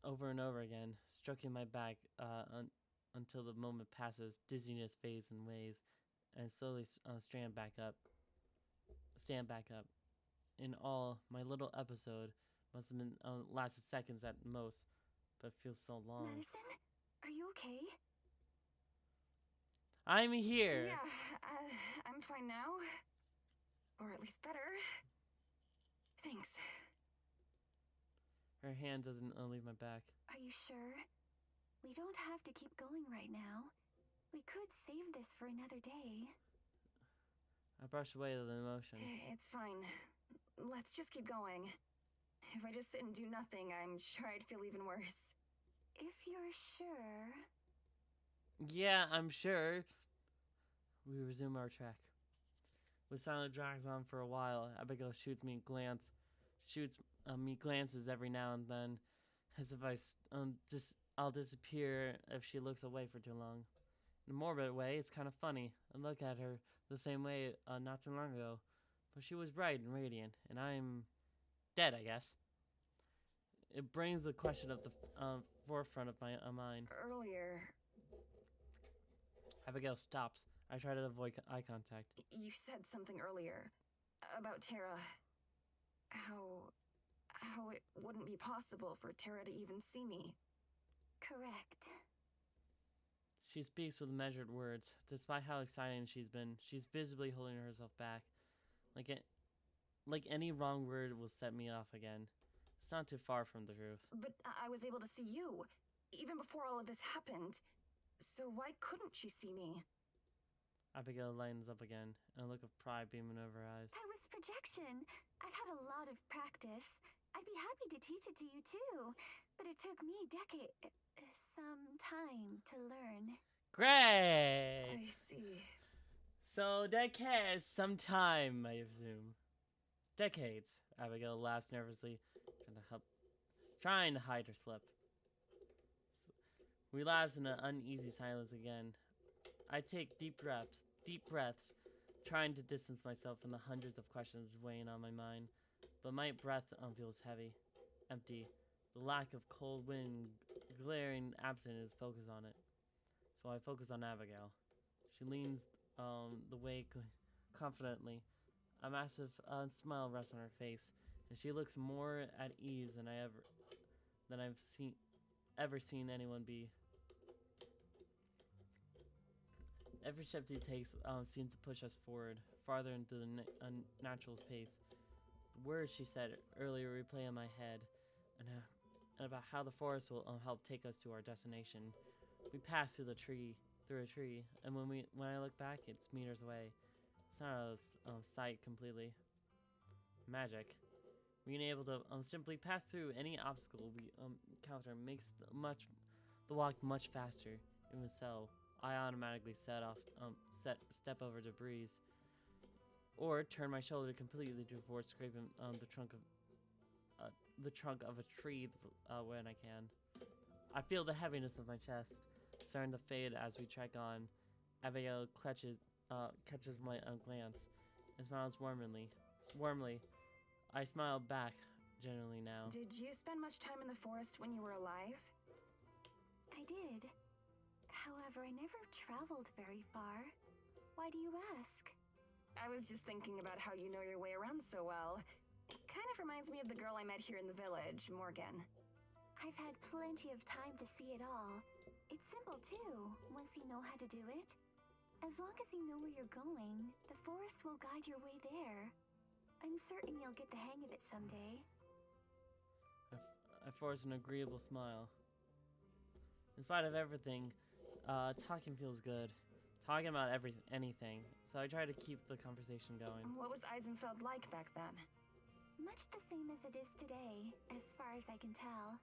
over and over again, stroking my back until the moment passes, dizziness fades and waves, and slowly stand back up. In all, my little episode must have been lasted seconds at most, but feels so long. Madison, are you okay? I'm here! Yeah, I'm fine now. Or at least better. Thanks. Her hand doesn't leave my back. Are you sure? We don't have to keep going right now. We could save this for another day. I brush away the emotion. It's fine. Let's just keep going. If I just sit and do nothing, I'm sure I'd feel even worse. If you're sure... Yeah, I'm sure. We resume our trek. The silence drags on for a while. Abigail shoots me glances every now and then, as if I'll disappear if she looks away for too long. In a morbid way, it's kind of funny. I look at her the same way not too long ago, but she was bright and radiant, and I'm dead, I guess. It brings the question of the forefront of my mind. Earlier, Abigail stops. I try to avoid eye contact. you said something earlier about Tara. How it wouldn't be possible for Tara to even see me. Correct. She speaks with measured words. Despite how exciting she's been, she's visibly holding herself back. Like any wrong word will set me off again. It's not too far from the truth. But I was able to see you, even before all of this happened. So why couldn't she see me? Abigail lightens up again, and a look of pride beaming over her eyes. That was projection. I've had a lot of practice. I'd be happy to teach it to you too, but it took me some time to learn. Great! I see. So that has some time, I assume. Decades. Abigail laughs nervously, trying to hide her slip. We lapse in an uneasy silence again. I take deep breaths, trying to distance myself from the hundreds of questions weighing on my mind. But my breath feels heavy, empty. The lack of cold wind, glaring absent, is focused on it. So I focus on Abigail. She leans the way confidently. A massive smile rests on her face, and she looks more at ease than I've ever seen anyone be. Every step she takes seems to push us forward, farther into the unnatural pace. The words she said earlier replay in my head, and about how the forest will help take us to our destination. We pass through a tree, and when I look back, it's meters away. It's not out of sight completely. Magic. Being able to simply pass through any obstacle we encounter makes the walk much faster. Even so, I automatically step over debris, or turn my shoulder completely to avoid scraping the trunk of a tree when I can. I feel the heaviness of my chest starting to fade as we trek on. Abigail catches my glance and smiles warmly. I smile back, generally now. Did you spend much time in the forest when you were alive? I did. However, I never traveled very far. Why do you ask? I was just thinking about how you know your way around so well. It kind of reminds me of the girl I met here in the village, Morgan. I've had plenty of time to see it all. It's simple too, once you know how to do it. As long as you know where you're going, the forest will guide your way there. I'm certain you'll get the hang of it someday. I force an agreeable smile. In spite of everything, talking feels good. Talking about anything. So I try to keep the conversation going. What was Eisenfeld like back then? Much the same as it is today, as far as I can tell.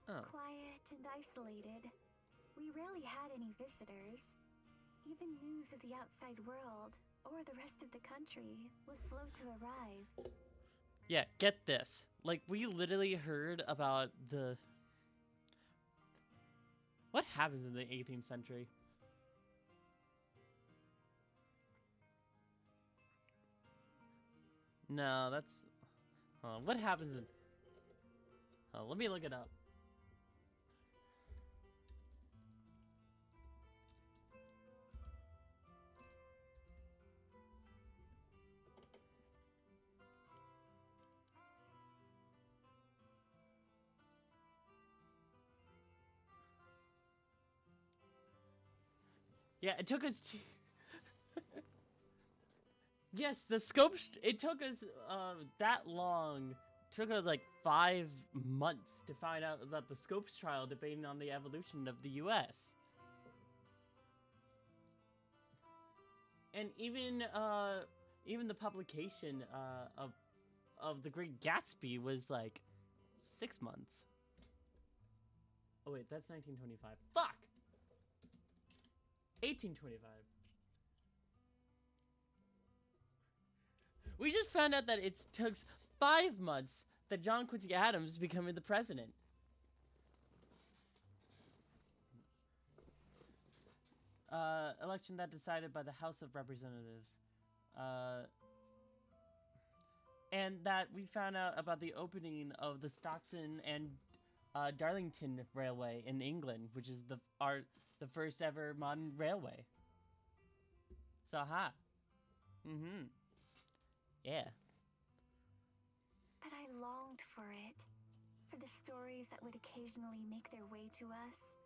Oh. Quiet and isolated. We rarely had any visitors. Even news of the outside world, or the rest of the country, country was slow to arrive. Yeah, get this. Like, we literally heard about the... What happens in the 18th century? No, that's... what happens in... let me look it up. Yeah, it took us yes, the scope. It took us that long. It took us like 5 months to find out about the Scopes trial debating on the evolution of the U.S. And even the publication of The Great Gatsby was like 6 months. Oh wait, that's 1925. Fuck. 1825. We just found out that it took 5 months that John Quincy Adams becoming the president. Election that decided by the House of Representatives. And that we found out about the opening of the Stockton and Darlington Railway in England, which is the first ever modern railway. So, ha. Yeah. But I longed for it, for the stories that would occasionally make their way to us.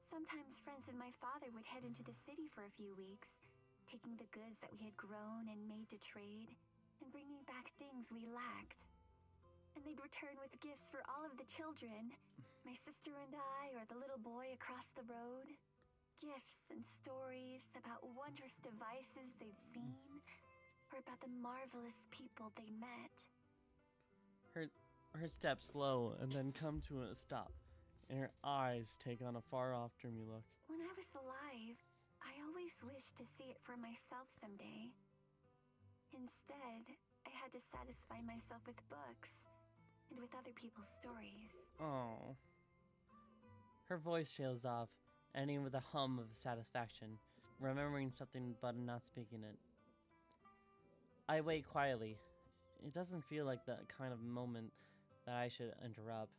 Sometimes friends of my father would head into the city for a few weeks, taking the goods that we had grown and made to trade, and bringing back things we lacked. And they'd return with gifts for all of the children, my sister and I, or the little boy across the road. Gifts and stories about wondrous devices they'd seen, or about the marvelous people they met. Her steps slow and then come to a stop, and her eyes take on a far-off dreamy look. When I was alive, I always wished to see it for myself someday. Instead, I had to satisfy myself with books and with other people's stories. Oh. Her voice trails off, ending with a hum of satisfaction, remembering something but not speaking it. I wait quietly. It doesn't feel like the kind of moment that I should interrupt.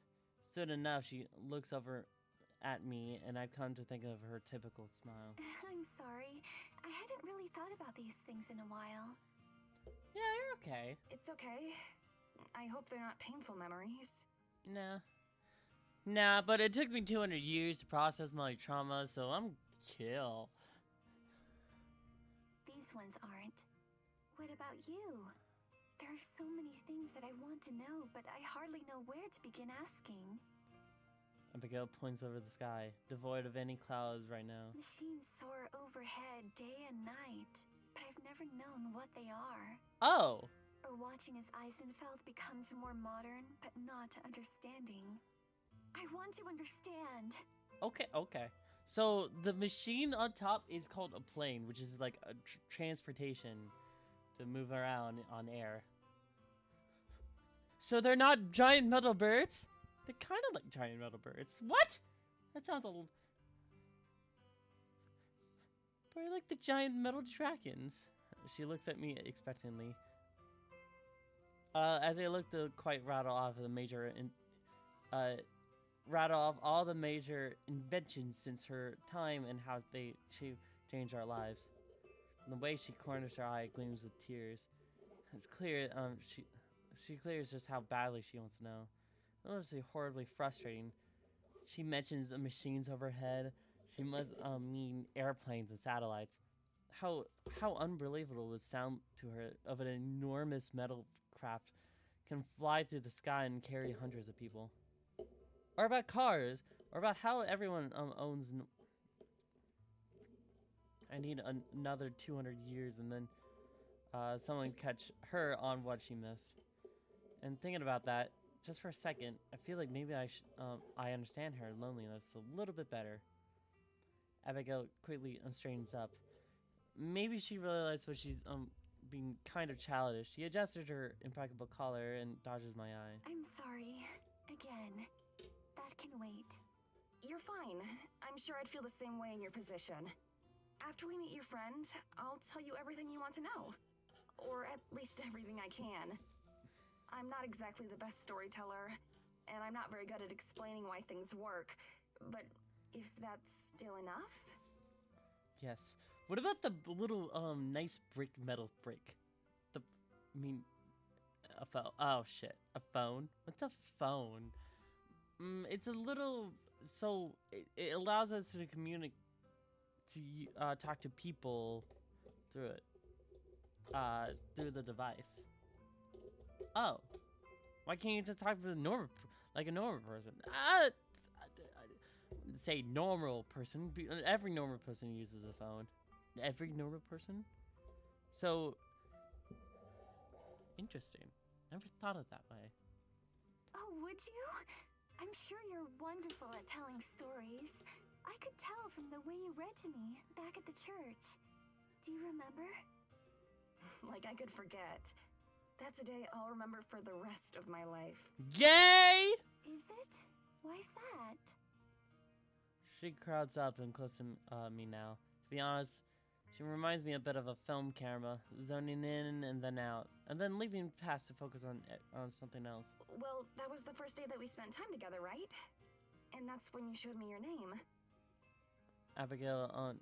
Soon enough, she looks over at me, and I've come to think of her typical smile. I'm sorry. I hadn't really thought about these things in a while. Yeah, you're okay. It's okay. I hope they're not painful memories. Nah, but it took me 200 years to process my trauma, so I'm chill. These ones aren't. What about you? There are so many things that I want to know, but I hardly know where to begin asking. Abigail points over the sky, devoid of any clouds right now. Machines soar overhead day and night, but I've never known what they are. Oh! Or watching as Eisenfeld becomes more modern, but not understanding. I want to understand. Okay. So the machine on top is called a plane, which is like a transportation to move around on air. So they're not giant metal birds? They're kind of like giant metal birds. What? That sounds a little... They're like the giant metal dragons. She looks at me expectantly. As I look to quite rattle off all the major inventions since her time and how they changed our lives. And the way she corners her eye gleams with tears. It's clear she clears just how badly she wants to know. It was horribly frustrating. She mentions the machines overhead. She must mean airplanes and satellites. How unbelievable it would sound to her of an enormous metal craft can fly through the sky and carry hundreds of people. Or about cars, or about how everyone owns. I need another 200 years, and then someone catch her on what she missed. And thinking about that, just for a second, I feel like maybe I understand her loneliness a little bit better. Abigail quickly straightens up. Maybe she realized what she's being kind of childish. She adjusted her impeccable collar and dodges my eye. I'm sorry. Again. That can wait. You're fine. I'm sure I'd feel the same way in your position. After we meet your friend, I'll tell you everything you want to know. Or at least everything I can. I'm not exactly the best storyteller, and I'm not very good at explaining why things work, but if that's still enough? Yes. What about the little nice metal brick? A phone. Oh shit, a phone. What's a phone? It's a little. So it allows us to communicate, to talk to people through it. Through the device. Oh, why can't you just talk to like a normal person? Say normal person. Every normal person uses a phone. Every normal person. So interesting. Never thought of it that way. Oh, would you? I'm sure you're wonderful at telling stories. I could tell from the way you read to me back at the church. Do you remember? Like I could forget. That's a day I'll remember for the rest of my life. Yay! Is it? Why's that? She crowds up and close to me now. To be honest, she reminds me a bit of a film camera, zoning in and then out, and then leaving past to focus on something else. Well, that was the first day that we spent time together, right? And that's when you showed me your name. Abigail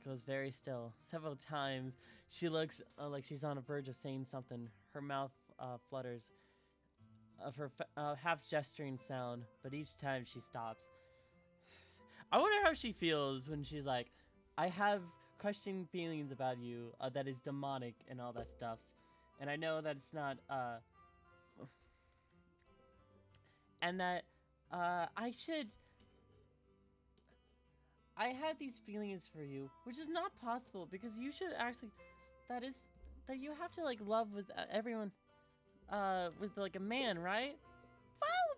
goes very still. Several times, she looks like she's on the verge of saying something. Her mouth flutters of her half gesturing sound, but each time she stops. I wonder how she feels when she's like, I have questioning feelings about you that is demonic and all that stuff. And I know that it's not, and that I have these feelings for you, which is not possible because you should actually, that you have to like love with everyone, with like a man, right? Well,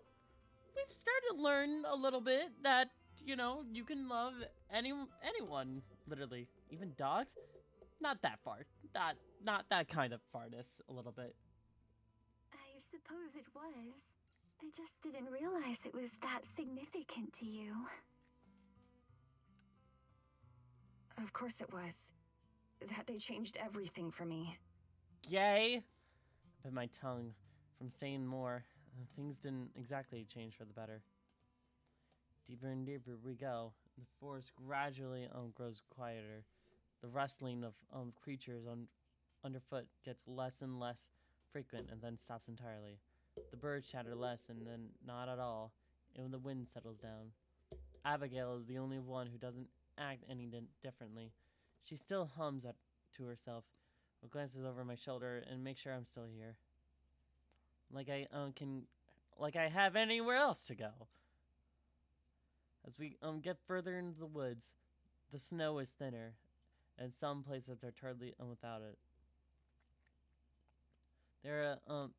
we've started to learn a little bit that, you know, you can love anyone, literally, even dogs. Not that far, not that kind of farness, a little bit. I suppose it was. I just didn't realize it was that significant to you. Of course it was. That day changed everything for me. Yay! I bit my tongue from saying more. Things didn't exactly change for the better. Deeper and deeper we go. The forest gradually grows quieter. The rustling of creatures underfoot gets less and less frequent and then stops entirely. The birds chatter less and then not at all, and the wind settles down. Abigail is the only one who doesn't act any differently. She still hums to herself, but glances over my shoulder and makes sure I'm still here. Like I have anywhere else to go. As we get further into the woods, the snow is thinner, and some places are totally without it. There are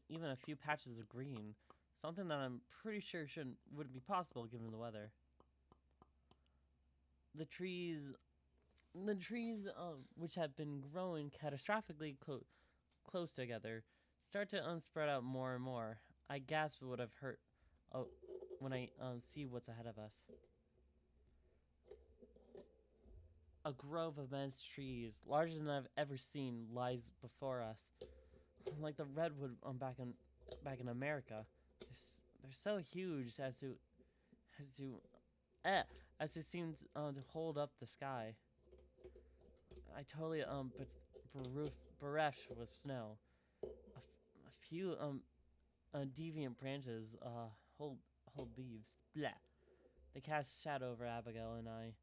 even a few patches of green, something that I'm pretty sure wouldn't be possible given the weather. The trees, which have been growing catastrophically close together, start to spread out more and more. I gasp at what I've heard when I see what's ahead of us. A grove of immense trees, larger than I've ever seen, lies before us, like the redwood back in America. They're so huge as to seem to hold up the sky. I totally bereft with snow. A few deviant branches hold leaves. Blah. They cast shadow over Abigail and I,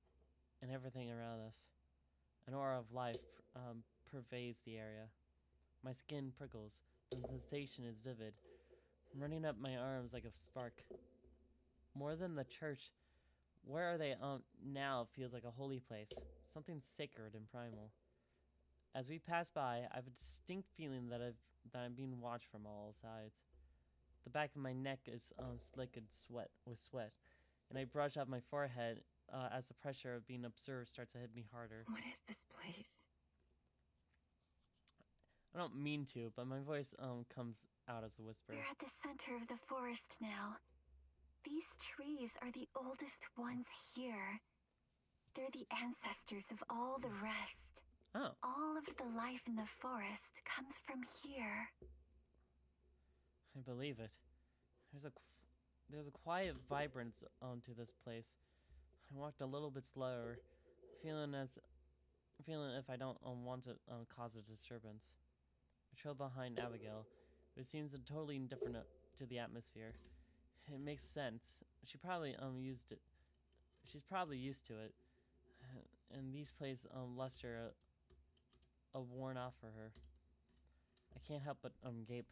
and everything around us. An aura of life pervades the area. My skin prickles. The sensation is vivid, running up my arms like a spark. More than the church, where are they now feels like a holy place, something sacred and primal. As we pass by, I have a distinct feeling that I'm being watched from all sides. The back of my neck is slick and with sweat, and I brush off my forehead as the pressure of being observed starts to hit me harder. What is this place? I don't mean to, but my voice comes out as a whisper. We're at the center of the forest now. These trees are the oldest ones here. They're the ancestors of all the rest. Oh. All of the life in the forest comes from here. I believe it. There's a quiet vibrance to this place. I walked a little bit slower, feeling if I don't want to cause a disturbance. I trailed behind Abigail, who seems totally indifferent to the atmosphere. It makes sense. She probably used it. She's probably used to it, and these plays luster worn off for her. I can't help but gape.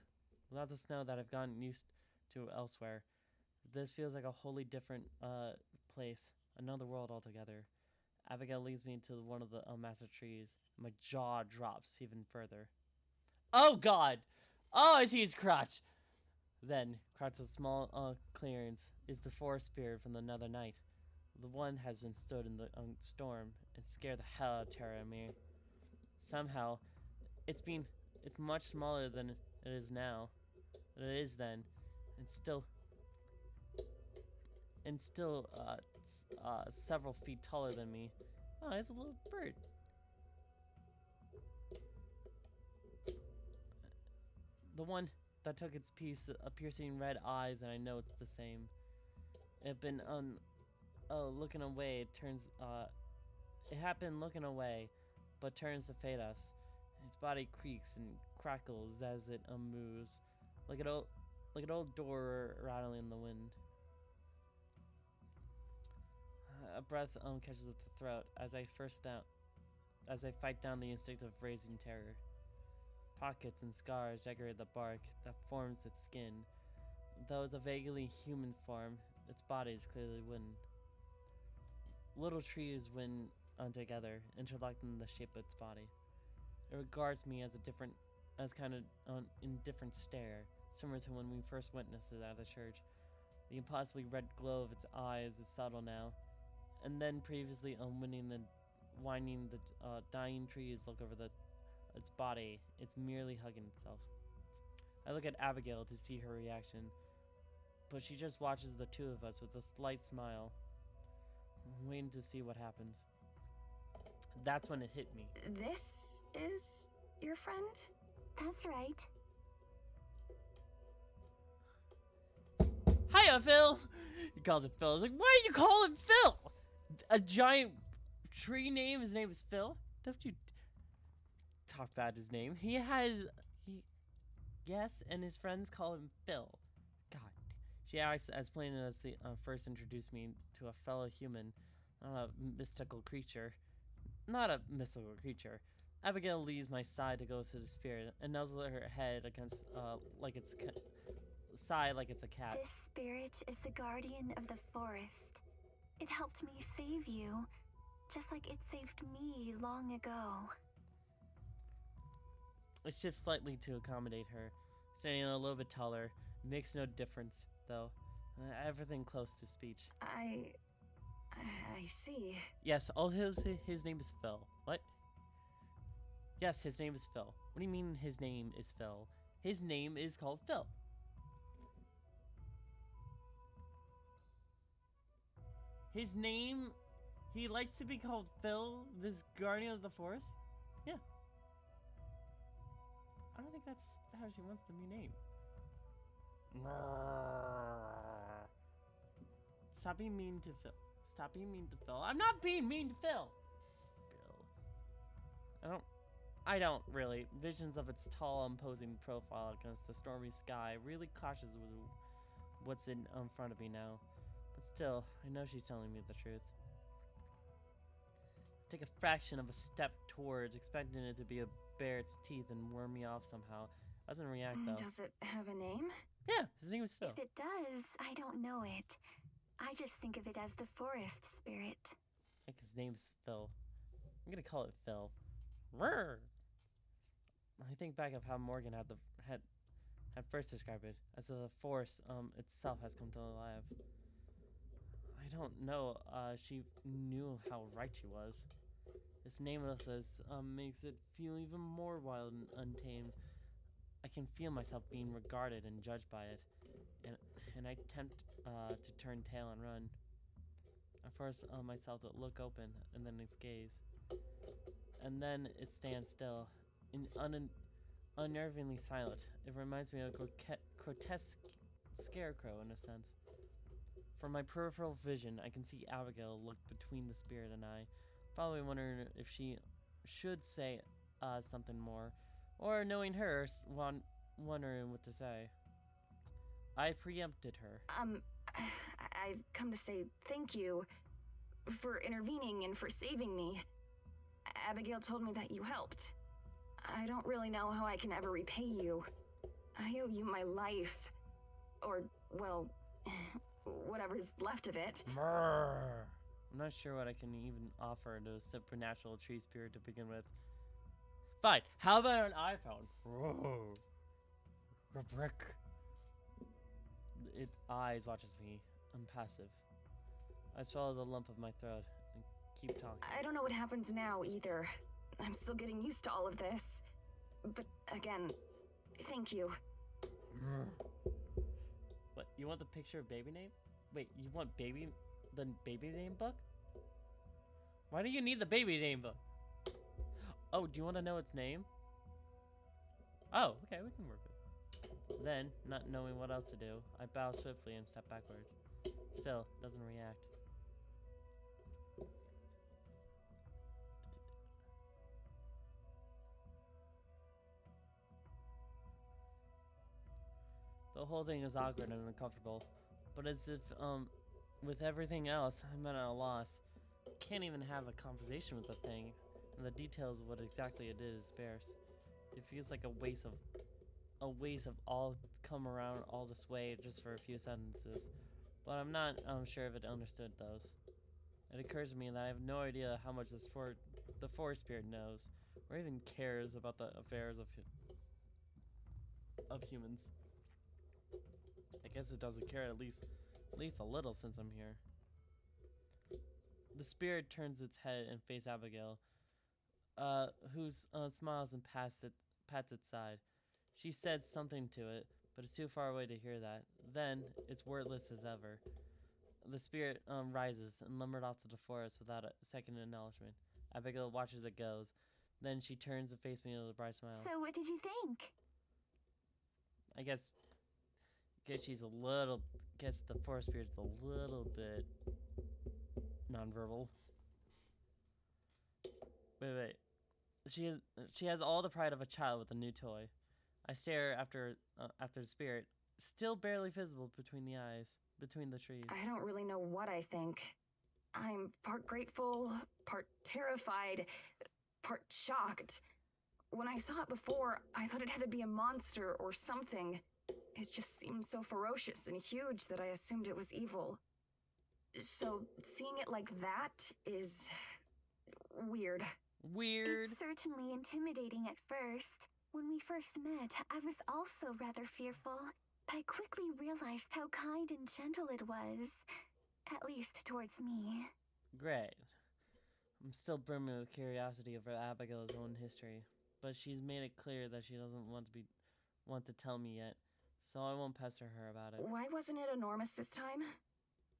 Without the snow that I've gotten used to elsewhere, this feels like a wholly different place, another world altogether. Abigail leads me to one of the massive trees. My jaw drops even further. Oh God! Oh, I see his crotch. Then, across a small clearance, is the forest spirit from another night. The one has been stood in the storm and scared the hell out of terror of me. Somehow, it's much smaller than it is now. It is then, and still several feet taller than me. Oh, it's a little bird. The one that took its piercing red eyes, and I know it's the same. It had been looking away. It had been looking away, but turns to face us. Its body creaks and crackles as it moves, like an old door rattling in the wind. A breath catches at the throat as I fight down the instinct of raising terror. Pockets and scars decorate the bark that forms its skin. Though it's a vaguely human form, its body is clearly wooden. Little trees wind together, interlocked in the shape of its body. It regards me as kind of indifferent stare, similar to when we first witnessed it at the church. The impossibly red glow of its eyes is subtle now, and then previously winding the dying trees look over its body. It's merely hugging itself. I look at Abigail to see her reaction, but she just watches the two of us with a slight smile, waiting to see what happens. That's when it hit me. This is your friend? That's right. Hiya, Phil! He calls it Phil. I was like, why do you call him Phil? A giant tree name? His name is Phil? Don't you talk about his name. Yes, and his friends call him Phil. God. She acts as plain as the first introduced me to a fellow human, not a mystical creature. Abigail leaves my side to go to the spirit and nuzzles her head against like it's a cat. This spirit is the guardian of the forest. It helped me save you, just like it saved me long ago. I shift slightly to accommodate her, standing a little bit taller. Makes no difference, though. Everything close to speech. I see. Yes, his name is Phil. What? Yes, his name is Phil. What do you mean his name is Phil? His name is called Phil. His name, he likes to be called Phil, this guardian of the forest? Yeah. I don't think that's how she wants to be named. Stop being mean to Phil. Stop being mean to Phil. I'm not being mean to Phil! Bill. I don't really. Visions of its tall, imposing profile against the stormy sky really clashes with what's in front of me now. But still, I know she's telling me the truth. Take a fraction of a step towards, expecting it to be a bare its teeth and worm me off somehow. Doesn't react though. Does it have a name? Yeah, his name is Phil. If it does, I don't know it. I just think of it as the forest spirit. I think his name's Phil. I'm gonna call it Phil. Rrr. I think back of how Morgan had first described it as the forest itself has come to life. I don't know. She knew how right she was. This namelessness makes it feel even more wild and untamed. I can feel myself being regarded and judged by it, and I tempt to turn tail and run. I force myself to look open and then its gaze, and then it stands still, unnervingly silent. It reminds me of a grotesque scarecrow in a sense. From my peripheral vision, I can see Abigail look between the spirit and I, probably wondering if she should say something more, or knowing her, wondering what to say. I preempted her. I've come to say thank you for intervening and for saving me. Abigail told me that you helped. I don't really know how I can ever repay you. I owe you my life. Or, well, whatever's left of it. Brrr. I'm not sure what I can even offer to a supernatural tree spirit to begin with. Fine, how about an iPhone? Whoa. A brick. Its eyes watches me. I'm passive. I swallow the lump of my throat and keep talking. I don't know what happens now either. I'm still getting used to all of this. But again, thank you. What, you want the picture of baby name? Wait, you want the baby name book? Why do you need the baby name book? Oh, do you want to know its name? Oh, okay, we can work with it. Then, not knowing what else to do, I bow swiftly and step backwards. Still, doesn't react. The whole thing is awkward and uncomfortable, but as if, with everything else, I'm at a loss. Can't even have a conversation with the thing, and the details of what exactly it is sparse. It feels like a waste of all come around all this way just for a few sentences, but I'm not sure if it understood those. It occurs to me that I have no idea how much the forest spirit knows, or even cares about the affairs of humans. I guess it doesn't care at least a little since I'm here. The spirit turns its head and faces Abigail, who smiles and pats its side. She says something to it, but it's too far away to hear that. Then, it's wordless as ever. The spirit rises and lumbers off to the forest without a second acknowledgement. Abigail watches it goes. Then she turns to face me with a bright smile. So what did you think? I guess the forest spirit's a little bit nonverbal. Wait. She has all the pride of a child with a new toy. I stare after the spirit, still barely visible between the trees. I don't really know what I think. I'm part grateful, part terrified, part shocked. When I saw it before, I thought it had to be a monster or something. It just seemed so ferocious and huge that I assumed it was evil. So seeing it like that is weird. It's certainly intimidating at first. When we first met, I was also rather fearful, but I quickly realized how kind and gentle it was. At least towards me. Great. I'm still brimming with curiosity over Abigail's own history, but she's made it clear that she doesn't want to tell me yet, so I won't pester her about it. Why wasn't it enormous this time?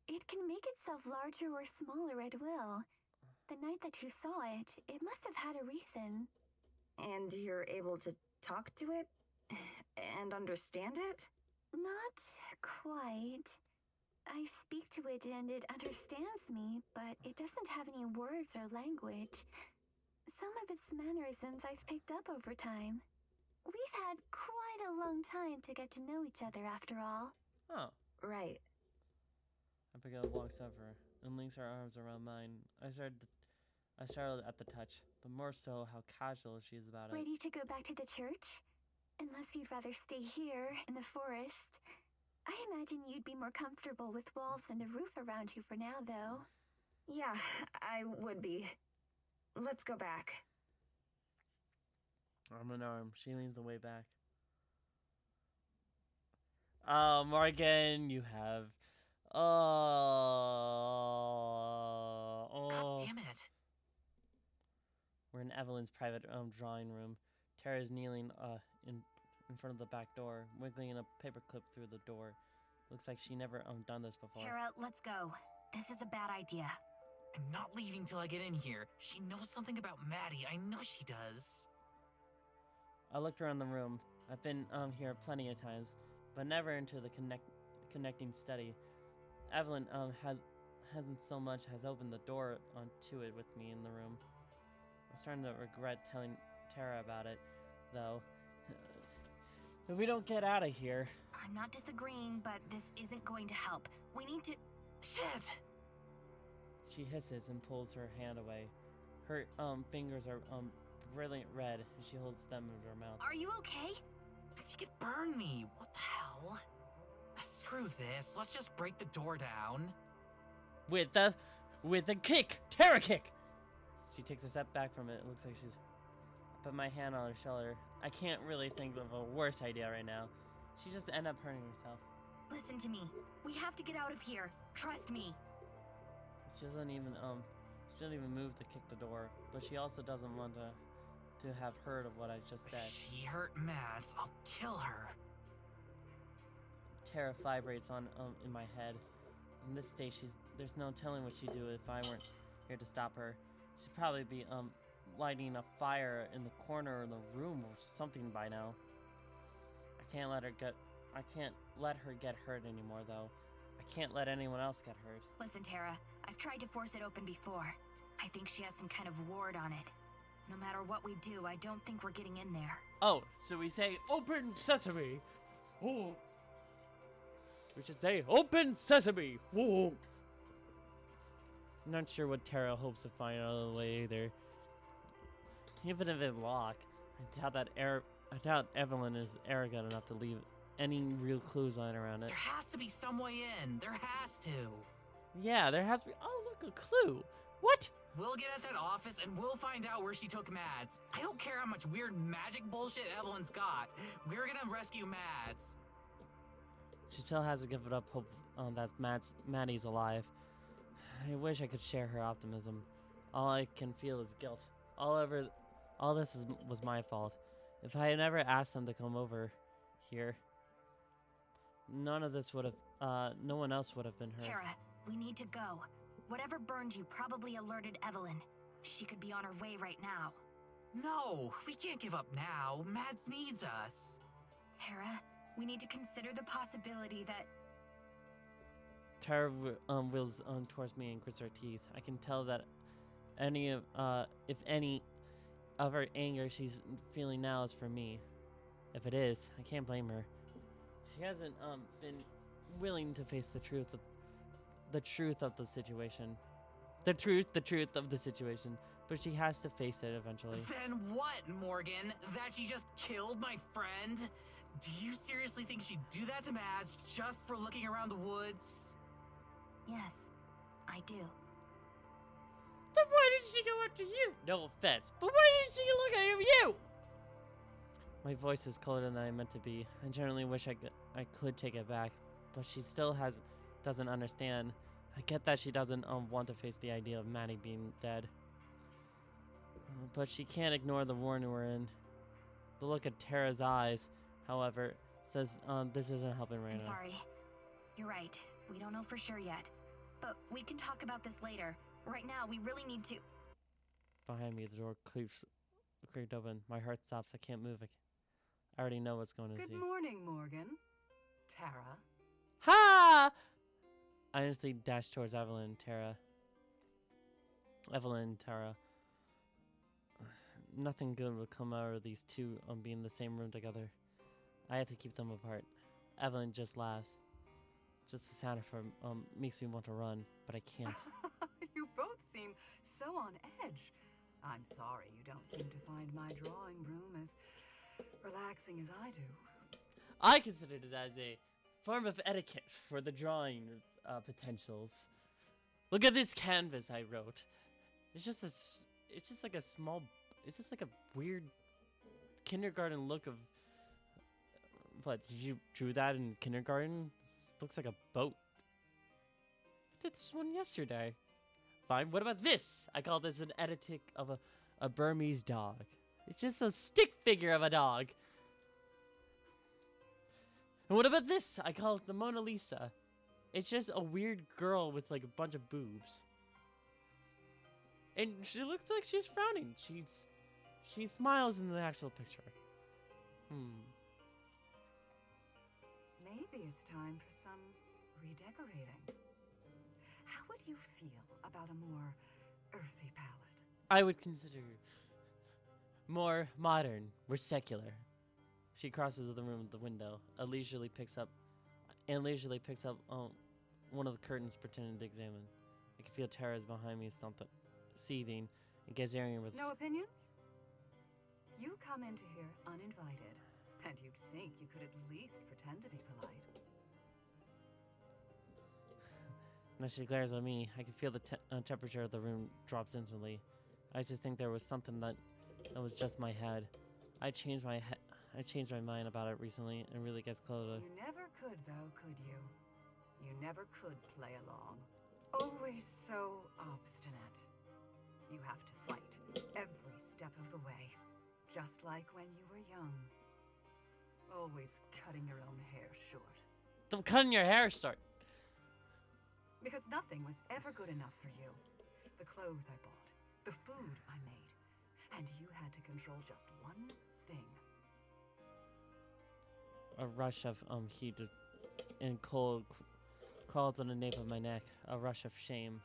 It can make itself larger or smaller at will. The night that you saw it, it must have had a reason. And you're able to talk to it? And understand it? Not quite. I speak to it and it understands me, but it doesn't have any words or language. Some of its mannerisms I've picked up over time. We've had quite a long time to get to know each other after all. Oh. Right. Abigail walks over and links her arms around mine. I startled at the touch, but more so how casual she is about it. Ready to go back to the church? Unless you'd rather stay here, in the forest. I imagine you'd be more comfortable with walls and a roof around you for now, though. Yeah, I would be. Let's go back. Arm in arm, she leans the way back. Morgan, you have... God damn it. We're in Evelyn's private drawing room. Tara is kneeling in front of the back door, wiggling a paperclip through the door. Looks like she never done this before. Tara, let's go. This is a bad idea. I'm not leaving till I get in here. She knows something about Maddie. I know she does. I looked around the room. I've been here plenty of times, but never into the connecting study. Evelyn hasn't so much as opened the door onto it with me in the room. I'm starting to regret telling Tara about it, though. If we don't get out of here... I'm not disagreeing, but this isn't going to help. We need to... Shit! She hisses and pulls her hand away. Her fingers are brilliant red as she holds them in her mouth. Are you okay? I think it burned me. What the hell? Screw this. Let's just break the door down. With a kick! Tara kick! She takes a step back from it. It looks like she's... I put my hand on her shoulder. I can't really think of a worse idea right now. She just end up hurting herself. Listen to me. We have to get out of here. Trust me. She doesn't even move to kick the door, but she also doesn't want to have heard of what I just If said. she hurt Mads, I'll kill her. Terror vibrates on in my head. In this state, there's no telling what she'd do if I weren't here to stop her. She'd probably be lighting a fire in the corner of the room or something by now. I can't let her get hurt anymore, though. I can't let anyone else get hurt. Listen, Tara. I've tried to force it open before. I think she has some kind of ward on it. No matter what we do, I don't think we're getting in there. Oh, so we say open sesame. Oh. We should say open sesame. Whoa. I'm not sure what Tara hopes to find out of the way either. Even if it's locked, I doubt Evelyn is arrogant enough to leave any real clues lying around it. There has to be some way in. There has to. Yeah, there has to be. Oh, look, a clue. What? We'll get at that office and we'll find out where she took Mads. I don't care how much weird magic bullshit Evelyn's got. We're gonna rescue Mads. She still hasn't given up hope that Maddie's alive. I wish I could share her optimism. All I can feel is guilt. All this was my fault. If I had never asked them to come over here, none of this would have, no one else would have been hurt. Tara, we need to go. Whatever burned you probably alerted Evelyn. She could be on her way right now. No, we can't give up now. Mads needs us. Tara, we need to consider the possibility that... Tara wheels towards me and grits her teeth. I can tell that if any of her anger she's feeling now is for me. If it is, I can't blame her. She hasn't been willing to face the truth of the situation. The truth of the situation. But she has to face it eventually. Then what, Morgan? That she just killed my friend? Do you seriously think she'd do that to Mads just for looking around the woods? Yes, I do. Then why did she go after you? No offense, but why did she look at you? My voice is colder than I meant to be. I generally wish I could take it back, but she still doesn't understand. I get that she doesn't want to face the idea of Maddie being dead. But she can't ignore the warning we're in. The look at Tara's eyes, however, says this isn't helping right I'm now. sorry. You're right. We don't know for sure yet. But we can talk about this later. Right now, we really need to... Behind me, the door creaked open. My heart stops. I can't move. I already know what's going to Good see. morning, Morgan. Tara. Ha! I instantly dashed towards Evelyn and Tara. Nothing good would come out of these two being in the same room together. I had to keep them apart. Evelyn just laughs. Just the sound of her makes me want to run, but I can't. You both seem so on edge. I'm sorry you don't seem to find my drawing room as relaxing as I do. I considered it as a form of etiquette for the drawing potentials. Look at this canvas I wrote. It's just like a weird kindergarten look of... What, did you drew that in kindergarten? Looks like a boat. I did this one yesterday. Fine, what about this? I call this an etiquette of A Burmese dog. It's just a stick figure of a dog. And what about this? I call it the Mona Lisa. It's just a weird girl with like a bunch of boobs. And she looks like she's frowning. She smiles in the actual picture. Maybe it's time for some redecorating. How would you feel about a more earthy palette? I would consider more modern, more secular. She crosses the room with the window. Leisurely picks up one of the curtains, pretending to examine. I can feel terrors behind me, seething, and gazing with. No opinions? You come into here uninvited, and you'd think you could at least pretend to be polite. And as she glares at me, I can feel the temperature of the room drops instantly. I used to think there was something that was just my head. I changed my mind about it recently, and really gets closer. You never could, though, could you? You never could play along. Always so obstinate. You have to fight every step of the way, just like when you were young. Always cutting your own hair short. Stop cutting your hair short. Because nothing was ever good enough for you. The clothes I bought, the food I made, and you had to control just one thing. A rush of heat and cold crawls on the nape of my neck. A rush of shame.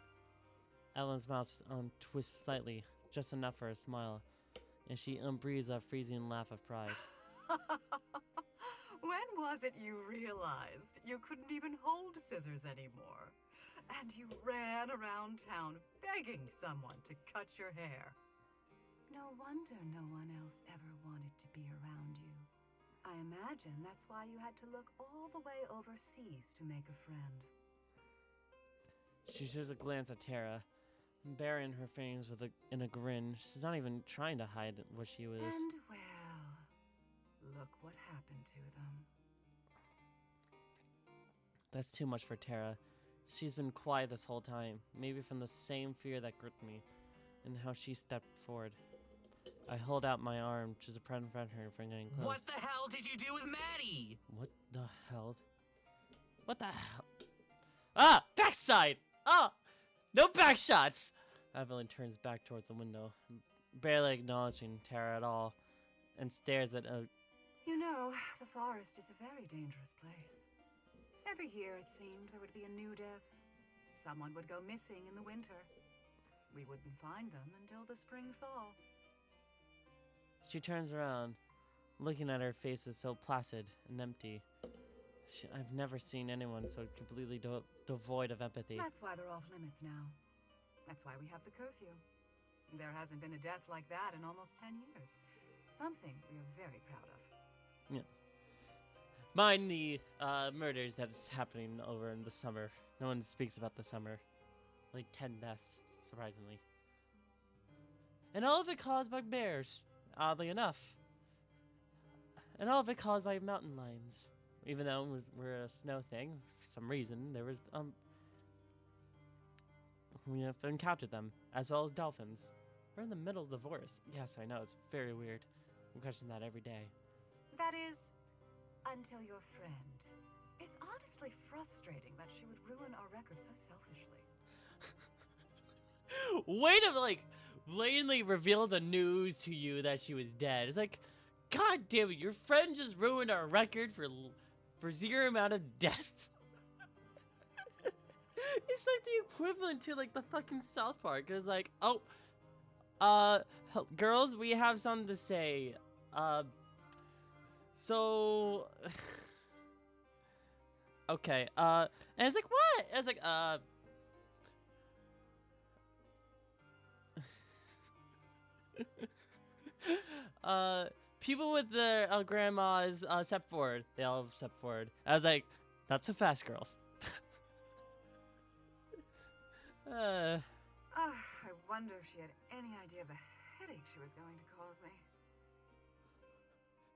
Evelyn's mouth twists slightly, just enough for a smile, and she breathes a freezing laugh of pride. When was it you realized you couldn't even hold scissors anymore? And you ran around town begging someone to cut your hair. No wonder no one else ever wanted to be around you. I imagine that's why you had to look all the way overseas to make a friend. She shoots a glance at Tara, burying her fangs in a grin. She's not even trying to hide what she was. And well, look what happened to them. That's too much for Tara. She's been quiet this whole time, maybe from the same fear that gripped me, and how she stepped forward. I hold out my arm to prevent her from getting close. What the hell did you do with Maddie? What the hell? What the hell? Ah! Backside! Ah! No back shots! Evelyn turns back towards the window, barely acknowledging Tara at all, and stares at You know, the forest is a very dangerous place. Every year, it seemed, there would be a new death. Someone would go missing in the winter. We wouldn't find them until the spring thaw. She turns around, looking at her face is so placid and empty. I've never seen anyone so completely devoid of empathy. That's why they're off limits now. That's why we have the curfew. There hasn't been a death like that in almost 10 years. Something we are very proud of. Yeah. Mind the murders that's happening over in the summer. No one speaks about the summer. Like 10 deaths, surprisingly. And all of it caused by bears, oddly enough. And all of it caused by mountain lions. Even though we're a snow thing, for some reason, there was, we have encountered them, as well as dolphins. We're in the middle of the forest. Yes, I know, it's very weird. We question that every day. That is, until your friend. It's honestly frustrating that she would ruin our record so selfishly. Way to, like, blatantly reveal the news to you that she was dead. It's like, God damn it, your friend just ruined our record for zero amount of deaths. It's like the equivalent to, like, the fucking South Park. It's like, oh, girls, we have something to say. So, okay, and it's like, what? It's like, people with their grandmas step forward. They all step forward. I was like, that's so fast, girls. I wonder if she had any idea of the headache she was going to cause me.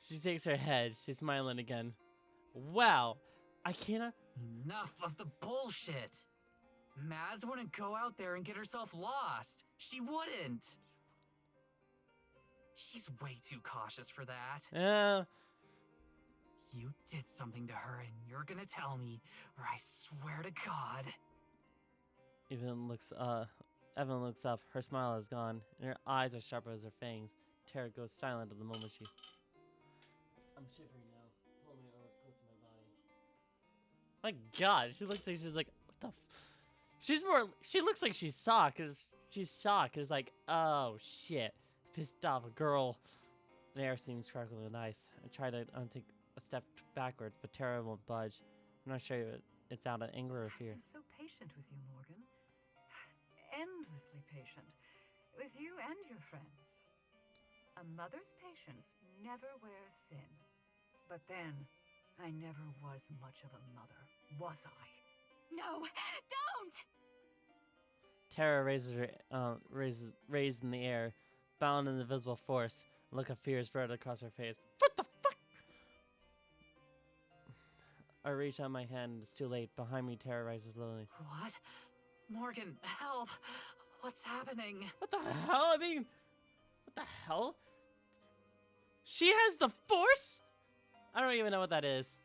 She shakes her head. She's smiling again. Wow, I cannot. Enough of the bullshit. Mads wouldn't go out there and get herself lost. She wouldn't. She's way too cautious for that. Yeah. You did something to her and you're gonna tell me, or I swear to God. Evelyn looks up. Her smile is gone, and her eyes are sharp as her fangs. Tara goes silent at the moment she. I'm shivering now. Pull my arms close to my body. My God, she looks like she's like, what the? She's more. She looks like she's shocked. Cause she's shocked. Cause like, oh shit, pissed off a girl. The air seems crackling with ice. I try to take a step backwards, but Tara won't budge. I'm not sure it's out of anger or I've fear. been so patient with you, Morgan. Endlessly patient. With you and your friends. A mother's patience never wears thin. But then, I never was much of a mother, was I? No, don't! Tara raised in the air, bound in invisible force. A look of fear spread across her face. What the fuck? I reach out my hand. It's too late. Behind me, Tara rises slowly. What? Morgan, help! What's happening? What the hell? I mean, what the hell? She has the force? I don't even know what that is.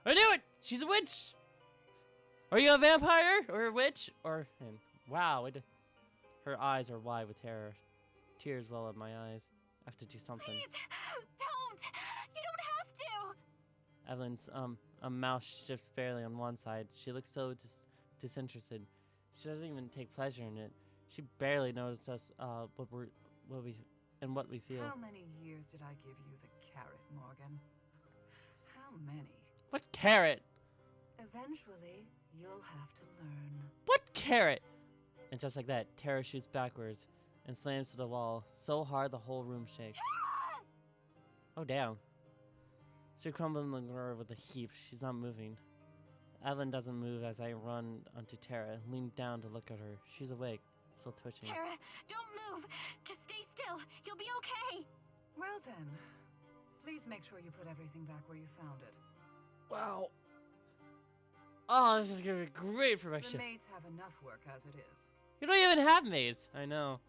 I knew it! She's a witch! Are you a vampire? Or a witch? Or, and wow, her eyes are wide with terror. Tears well in my eyes. I have to do something. Please, don't! You don't have to! Evelyn's mouth shifts barely on one side. She looks so disinterested. She doesn't even take pleasure in it. She barely notices us what we feel. How many years did I give you the carrot, Morgan? How many? What carrot? Eventually, you'll have to learn. What carrot? And just like that, Tara shoots backwards and slams to the wall so hard the whole room shakes. Oh damn. She crumbles on the ground with a heap. She's not moving. Evelyn doesn't move as I run onto Tara and lean down to look at her. She's awake, still twitching. Tara, don't move! Just stay still! You'll be okay! Well then, please make sure you put everything back where you found it. Wow. Oh, this is gonna be great for my The ship. maids have enough work as it is. You don't even have maids. I know.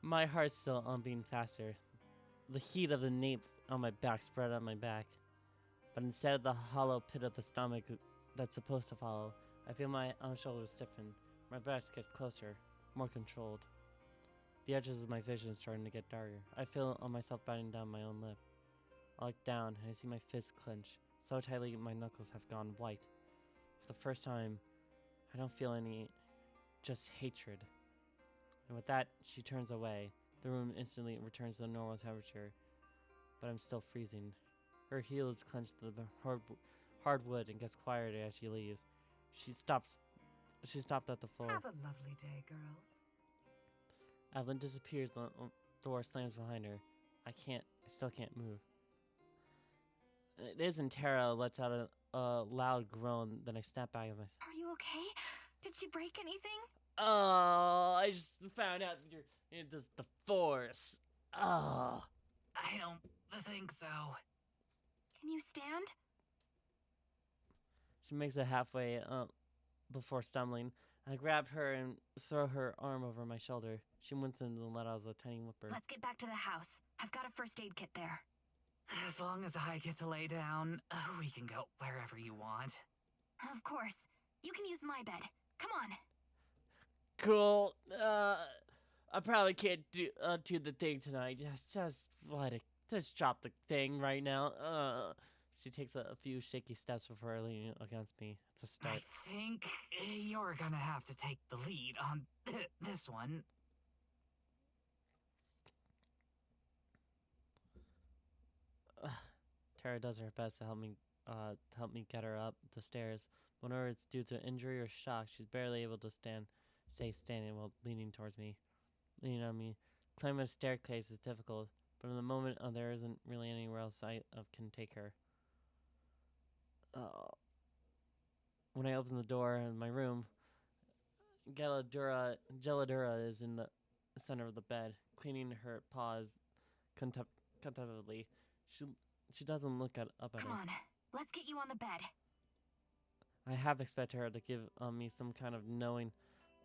My heart's still beating faster. The heat of the nape on my back spread on my back. But instead of the hollow pit of the stomach that's supposed to follow, I feel my own shoulders stiffen. My breath gets closer, more controlled. The edges of my vision starting to get darker. I feel on myself biting down my own lip. I look down and I see my fist clench, so tightly my knuckles have gone white. For the first time, I don't feel any, just hatred. And with that, she turns away. The room instantly returns to the normal temperature, but I'm still freezing. Her heel is clenched to the hard wood and gets quieter as she leaves. She stopped at the floor. Have a lovely day, girls. Evelyn disappears. The door slams behind her. I still can't move. It isn't. Tara lets out a loud groan. Then I snap back at myself. Are you okay? Did she break anything? Oh, I just found out that you're just the force. Oh. I don't think so. Can you stand? She makes it halfway before stumbling. I grab her and throw her arm over my shoulder. She winces and let out a tiny whimper. Let's get back to the house. I've got a first aid kit there. As long as I get to lay down, we can go wherever you want. Of course. You can use my bed. Come on. Cool. I probably can't do the thing tonight. Just let it. Just drop the thing right now. She takes a few shaky steps before leaning against me. It's a start. I think you're gonna have to take the lead on this one. Tara does her best to help me get her up the stairs. Whenever it's due to injury or shock, she's barely able to stay standing while leaning on me. Climbing a staircase is difficult, but in the moment, there isn't really anywhere else I can take her. When I open the door in my room, Geladura is in the center of the bed, cleaning her paws contemplatively. She doesn't look up at Come us. on. Let's get you on the bed. I half expect her to give me some kind of knowing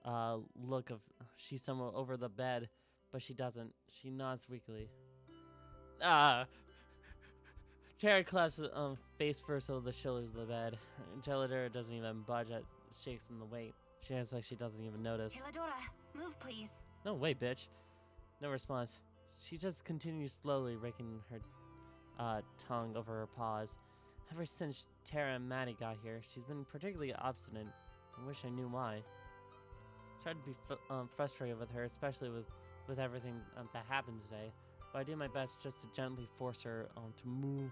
look of she's somewhere over the bed, but she doesn't. She nods weakly. Ah! Tara claps face first over the shoulders of the bed. Gelidora doesn't even budge at shakes in the weight. She acts like she doesn't even notice. Gelidora, move please. No way, bitch. No response. She just continues slowly raking her tongue over her paws. Ever since Tara and Maddie got here, she's been particularly obstinate. I wish I knew why. I tried to be frustrated with her, especially with everything that happened today. But I do my best just to gently force her to move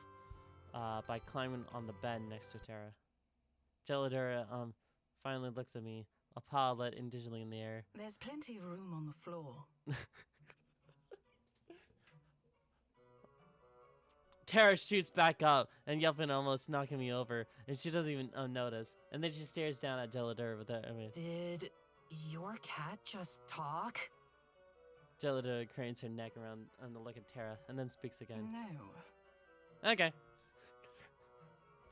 by climbing on the bed next to Tara. Gelidora finally looks at me, a paw let indigently in the air. There's plenty of room on the floor. Tara shoots back up and yelping, almost knocking me over, and she doesn't even notice. And then she stares down at Gelidora with that. Did your cat just talk? Gelidora cranes her neck around on the look at Tara, and then speaks again. No. Okay.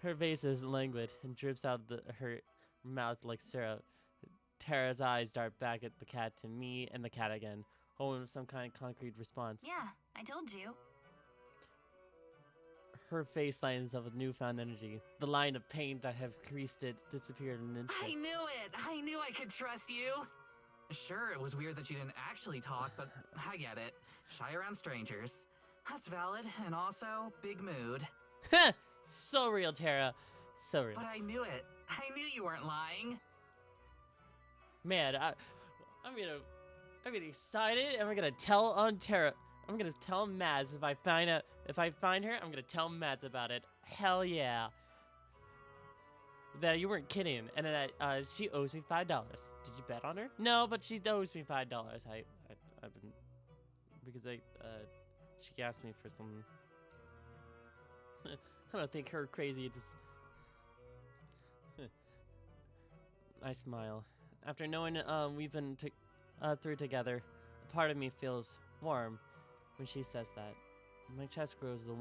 Her face is languid and drips out of her mouth like syrup. Tara's eyes dart back at the cat to me and the cat again, hoping for some kind of concrete response. Yeah, I told you. Her face lightens up with newfound energy. The line of pain that had creased it disappeared in an instant. I knew it! I knew I could trust you! Sure, it was weird that you didn't actually talk, but I get it. Shy around strangers. That's valid, and also, big mood. So real, Tara. So real. But I knew it. I knew you weren't lying. Man, I'm getting excited, and we're gonna tell on Tara. I'm gonna tell Mads if I find her. I'm gonna tell Mads about it. Hell yeah. That you weren't kidding, and then she owes me $5. Did you bet on her? No, but she owes me $5. I've been because she asked me for some. I don't think her crazy. It's just I smile. After knowing we've been through together, a part of me feels warm when she says that. My chest grows the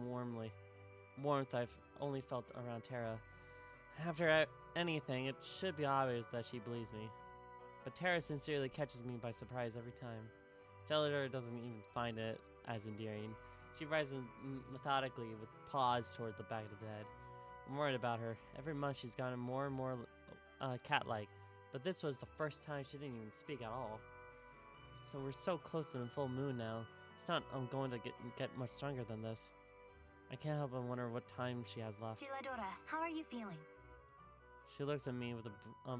warmth I've only felt around Tara. After anything, it should be obvious that she believes me. But Tara sincerely catches me by surprise every time. Gelidora doesn't even find it as endearing. She rises methodically with paws toward the back of the bed. I'm worried about her. Every month she's gotten more and more cat-like. But this was the first time she didn't even speak at all. So we're so close to the full moon now. It's not going to get much stronger than this. I can't help but wonder what time she has left. Gelidora, how are you feeling? She looks at me with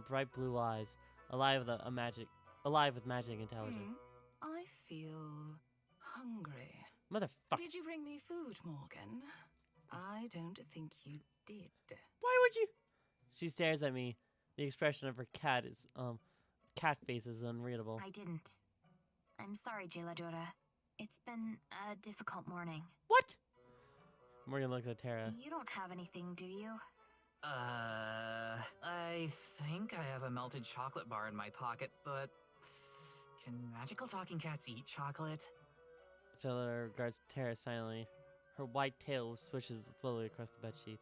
bright blue eyes, alive with magic intelligence. I feel hungry. Motherfucker. Did you bring me food, Morgan? I don't think you did. Why would you? She stares at me. The expression of her cat face is unreadable. I didn't. I'm sorry, Gelidora. It's been a difficult morning. What? Morgan looks at Tara. You don't have anything, do you? I think I have a melted chocolate bar in my pocket, but can magical talking cats eat chocolate? Gelidora regards Tara silently. Her white tail swishes slowly across the bedsheet.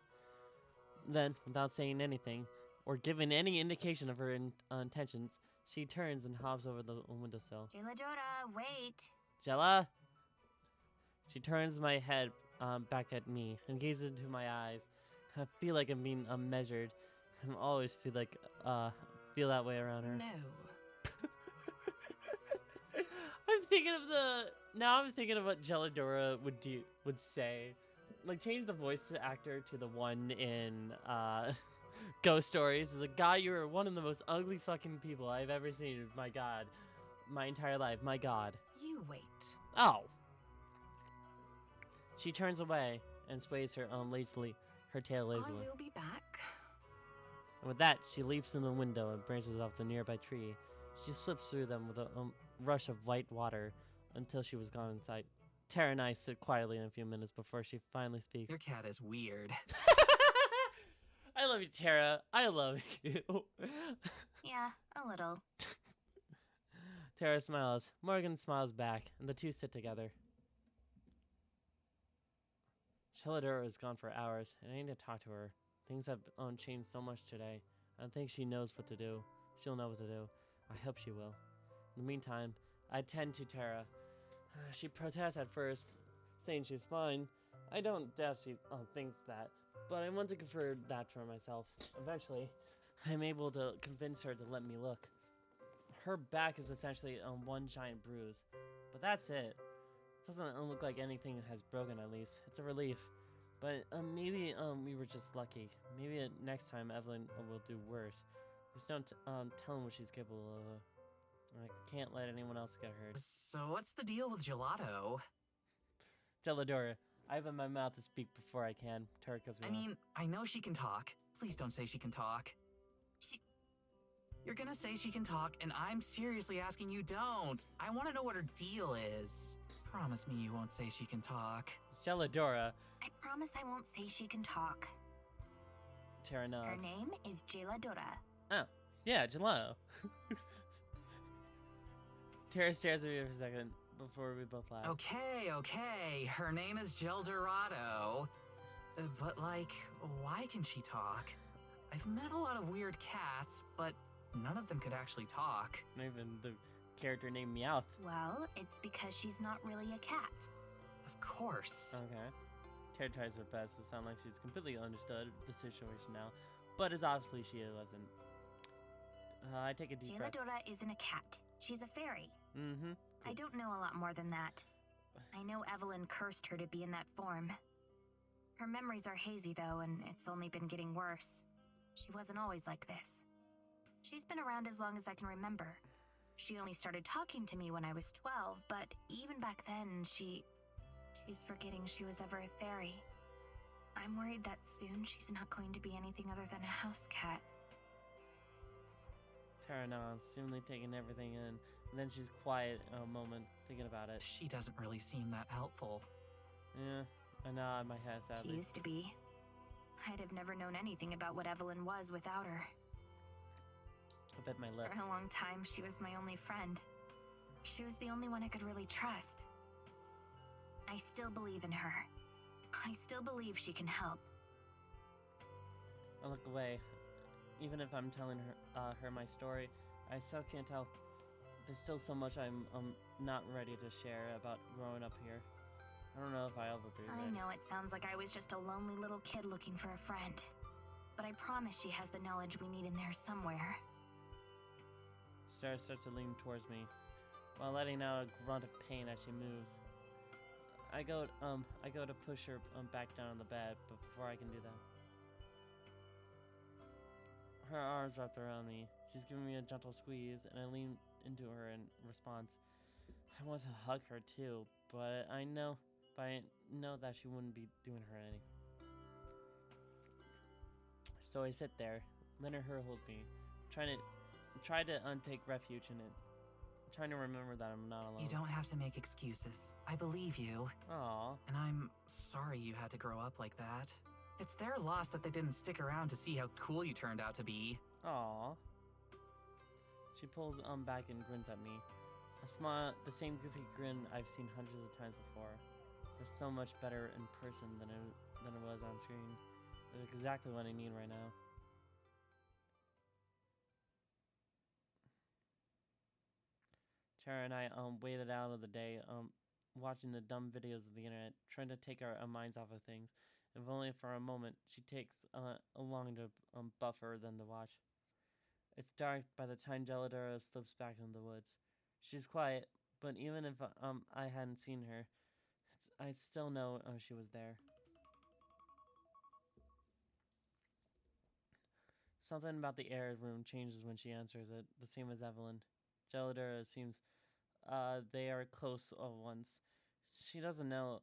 Then, without saying anything, or giving any indication of her intentions, she turns and hops over the windowsill. Gelidora, wait. Jella? She turns my head back at me and gazes into my eyes. I feel like I'm being measured. I always feel that way around her. No. I'm thinking of what Gelidora would say. Like, change the voice actor to the one in Ghost Stories. It's like, God, you are one of the most ugly fucking people I've ever seen. My God. My entire life. My God. You wait. Oh. She turns away and sways her tail lazily. I will be back. And with that, she leaps in the window and branches off the nearby tree. She slips through them with a rush of white water until she was gone in sight. Tara and I sit quietly in a few minutes before she finally speaks. Your cat is weird. I love you, Tara. I love you. Yeah, a little. Tara smiles. Morgan smiles back, and the two sit together. Gelidora is gone for hours, and I need to talk to her. Things have changed so much today. I think she knows what to do. She'll know what to do. I hope she will. In the meantime, I tend to Tara. She protests at first, saying she's fine. I don't doubt she thinks that, but I want to confirm that for myself. Eventually, I'm able to convince her to let me look. Her back is essentially one giant bruise, but that's it. It doesn't look like anything has broken, at least. It's a relief. But maybe we were just lucky. Maybe next time Evelyn will do worse. Just don't tell him what she's capable of. I can't let anyone else get hurt. So what's the deal with gelato? Geladora, I open my mouth to speak before I can. Tara cuts me I off. mean, I know she can talk. Please don't say she can talk. You're gonna say she can talk, and I'm seriously asking you don't. I want to know what her deal is. Promise me you won't say she can talk. It's Geladora. I promise I won't say she can talk. Tara Her nods. name is Dora. Oh, yeah, gelato. Tara stares at me for a second before we both laugh. Okay. Her name is Gel Dorado. But, like, why can she talk? I've met a lot of weird cats, but none of them could actually talk. Not even the character named Meowth. Well, it's because she's not really a cat. Of course. Okay. Tara tries her best to sound like she's completely understood the situation now, but as obviously she wasn't. I take a deep breath. Dora isn't a cat. She's a fairy. Mm-hmm. I don't know a lot more than that. I know Evelyn cursed her to be in that form. Her memories are hazy, though, and it's only been getting worse. She wasn't always like this. She's been around as long as I can remember. She only started talking to me when I was 12, but even back then, she's forgetting she was ever a fairy. I'm worried that soon she's not going to be anything other than a house cat. Tara nods, seemingly taking everything in, and then she's quiet a moment, thinking about it. She doesn't really seem that helpful. Yeah, I nod my head She sadly. used to be. I'd have never known anything about what Evelyn was without her. I bit my lip. For a long time, she was my only friend. She was the only one I could really trust. I still believe in her. I still believe she can help. I look away. Even if I'm telling her my story, I still can't tell. There's still so much I'm not ready to share about growing up here. I don't know if I'll ever be I ready. know it sounds like I was just a lonely little kid looking for a friend. But I promise she has the knowledge we need in there somewhere. Sarah starts to lean towards me, while letting out a grunt of pain as she moves. I go to push her back down on the bed, but before I can do that, her arms wrapped around me. She's giving me a gentle squeeze, and I lean into her in response. I want to hug her too, but I know that she wouldn't be doing her any. So I sit there, letting her hold me, try to take refuge in it. Trying to remember that I'm not alone. You don't have to make excuses. I believe you. Aw. And I'm sorry you had to grow up like that. It's their loss that they didn't stick around to see how cool you turned out to be. Aw. She pulls back and grins at me. A smile, the same goofy grin I've seen hundreds of times before. It's so much better in person than it was on screen. It's exactly what I need right now. Tara and I waited out of the day, watching the dumb videos of the internet, trying to take our minds off of things. If only for a moment, she takes long to buffer than to watch. It's dark by the time Geladora slips back into the woods. She's quiet, but even if I hadn't seen her, I still know she was there. Something about the air room changes when she answers it, the same as Evelyn. Geladora seems they are close once. She doesn't know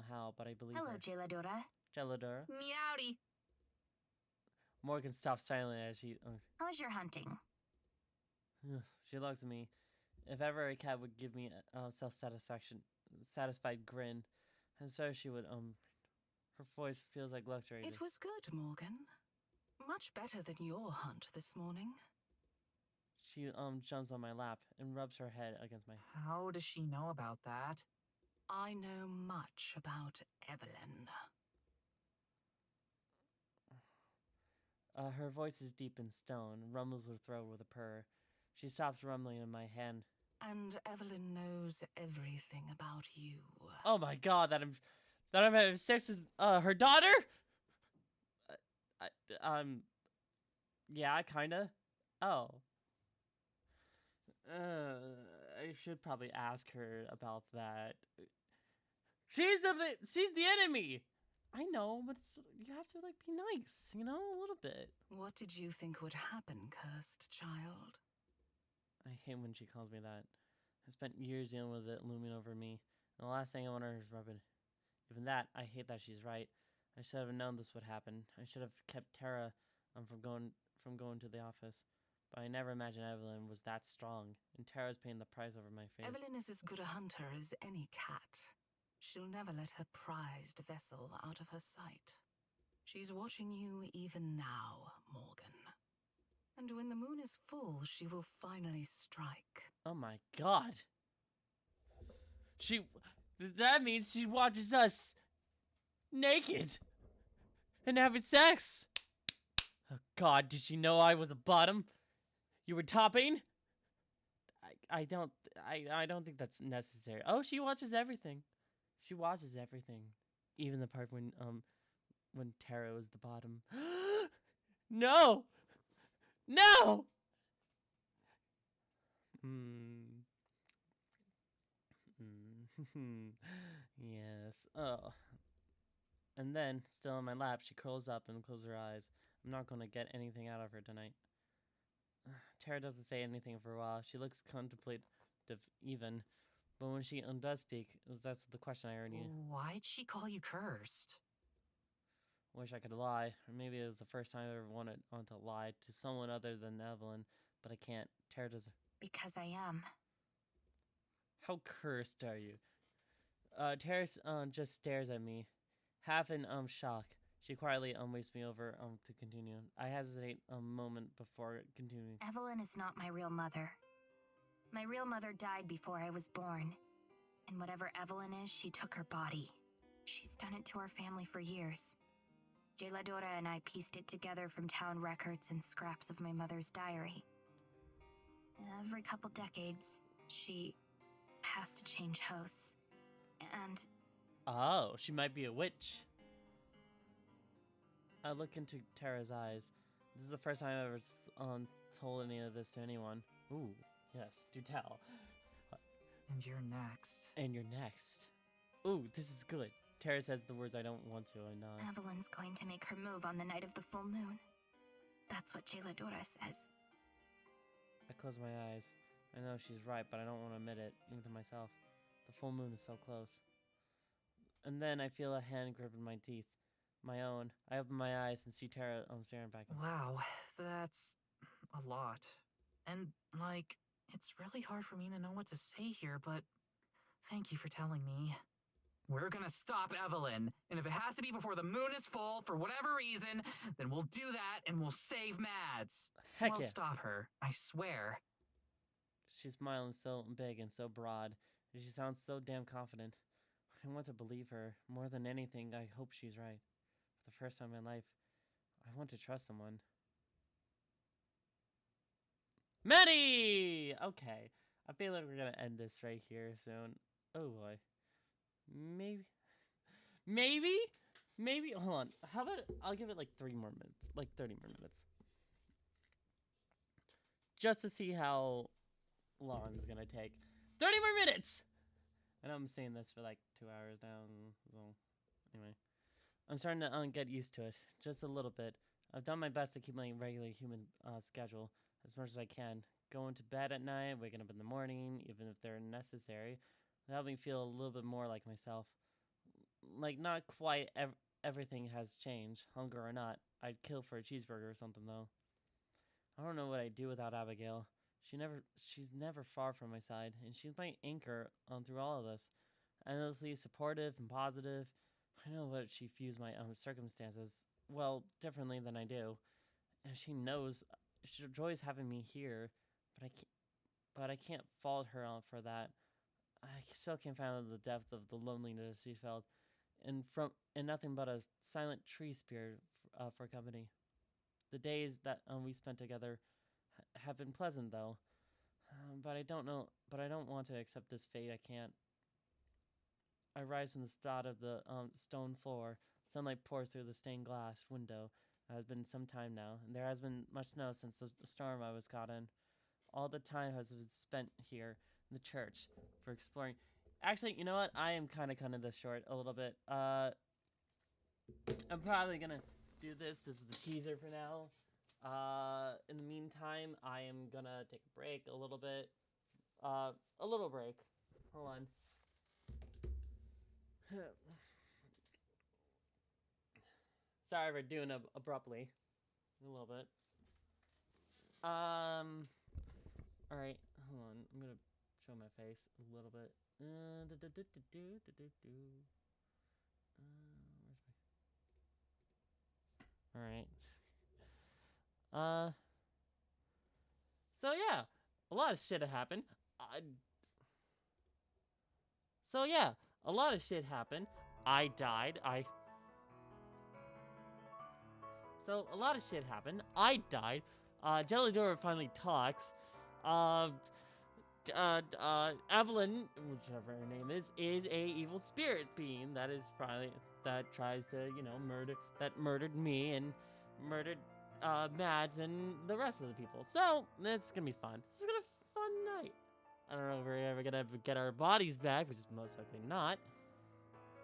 how, but I believe Hello, her. Dora. Geladora. Meowdy! Morgan stops silently as she How's your hunting? she looks at me. If ever a cat would give me a satisfied grin, and so she would her voice feels like luxury. It was good, Morgan. Much better than your hunt this morning. She jumps on my lap and rubs her head against my. How does she know about that? I know much about Evelyn. Her voice is deep and stone, rumbles her throat with a purr. She stops rumbling in my hand. And Evelyn knows everything about you. Oh my god, that I'm having sex with her daughter? I, yeah, kinda. Oh. I should probably ask her about that. She's the enemy. I know, but you have to like be nice, you know, a little bit. What did you think would happen, cursed child? I hate when she calls me that. I spent years dealing with it looming over me, and the last thing I want her is rubbing. Even that, I hate that she's right. I should have known this would happen. I should have kept Tara from going to the office. But I never imagined Evelyn was that strong, and Tara's paying the price over my face. Evelyn is as good a hunter as any cat. She'll never let her prized vessel out of her sight. She's watching you even now, Morgan. And when the moon is full, she will finally strike. Oh my god. That means she watches us naked and having sex. Oh god, did she know I was a bottom? You were topping? I don't think that's necessary. Oh, she watches everything. She watches everything. Even the part when Tara was the bottom. No! No! Yes. Oh. And then, still in my lap, she curls up and closes her eyes. I'm not going to get anything out of her tonight. Tara doesn't say anything for a while. She looks contemplative even. But when she does speak, that's the question I already Why'd she call you cursed? wish I could lie. Or maybe it was the first time I ever wanted to lie to someone other than Evelyn. But I can't. Tara does. Because I am. How cursed are you? Tara just stares at me, half in shock. She quietly waits me over to continue. I hesitate a moment before continuing. Evelyn is not my real mother. My real mother died before I was born. And whatever Evelyn is, she took her body. She's done it to our family for years. Jeladora and I pieced it together from town records and scraps of my mother's diary. Every couple decades, she has to change hosts. And Oh, she might be a witch. I look into Tara's eyes. This is the first time I've ever told any of this to anyone. Ooh, yes, do tell. And you're next. And you're next. Ooh, this is good. Tara says the words I don't want to, and Evelyn's going to make her move on the night of the full moon. That's what Jeladora says. I close my eyes. I know she's right, but I don't want to admit it, even to myself. The full moon is so close. And then I feel a hand gripping my teeth. My own. I open my eyes and see Tara staring back at me. Wow, that's a lot. And, like, it's really hard for me to know what to say here, but thank you for telling me. We're gonna stop Evelyn, and if it has to be before the moon is full for whatever reason, then we'll do that and we'll save Mads. Heck We'll yeah. stop her, I swear. She's smiling so big and so broad, and she sounds so damn confident. I want to believe her. More than anything, I hope she's right. For the first time in my life, I want to trust someone. Maddie! Okay. I feel like we're gonna end this right here soon. Oh boy. Maybe, hold on. How about, I'll give it like 3 more minutes. Like 30 more minutes. Just to see how long it's gonna take. 30 more minutes! I know I'm saying this for like 2 hours now, so anyway. I'm starting to get used to it, just a little bit. I've done my best to keep my regular human schedule as much as I can. Going to bed at night, waking up in the morning, even if they're necessary. They help me feel a little bit more like myself. Like, not quite everything has changed, hunger or not. I'd kill for a cheeseburger or something, though. I don't know what I'd do without Abigail. She's never far from my side, and she's my anchor through all of this. Endlessly supportive and positive. I know what she views my circumstances, well, differently than I do. And she knows she enjoys having me here, but I can't fault her for that. I still can't fathom the depth of the loneliness she felt, and nothing but a silent tree spirit for company. The days that we spent together have been pleasant, though. But I don't know. But I don't want to accept this fate. I can't. I rise from the spot of the stone floor. Sunlight pours through the stained glass window. It has been some time now, and there has been much snow since the storm I was caught in. All the time has been spent here in the church for exploring. Actually, you know what? I am kind of this short a little bit. I'm probably gonna do this. This is the teaser for now. In the meantime, I am gonna take a break a little bit. A little break. Hold on. Sorry for doing it abruptly. A little bit. Alright, hold on. I'm gonna show my face a little bit. Alright. So yeah, a lot of shit happened. So yeah, a lot of shit happened. I died. So a lot of shit happened. I died. Jellydora finally talks. Evelyn, whichever her name is a evil spirit being that is probably that tries to, murdered me and murdered Mads and the rest of the people. So it's gonna be fun. This is gonna be a fun night. I don't know if we're ever gonna get our bodies back, which is most likely not.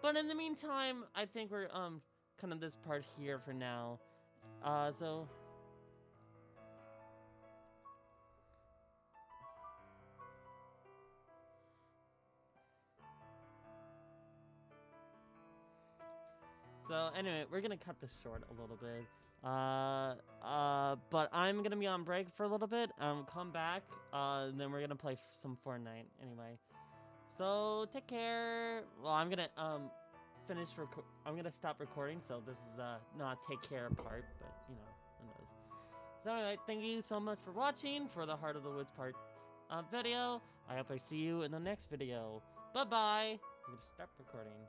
But in the meantime, I think we're kind of this part here for now. So anyway, we're gonna cut this short a little bit. But I'm gonna be on break for a little bit. Come back. And then we're gonna play some Fortnite anyway. So take care. Well, I'm gonna I'm gonna stop recording. So this is not take care part, but who knows. So anyway, thank you so much for watching for the Heart of the Woods part video. I hope I see you in the next video. Bye bye. I'm gonna stop recording.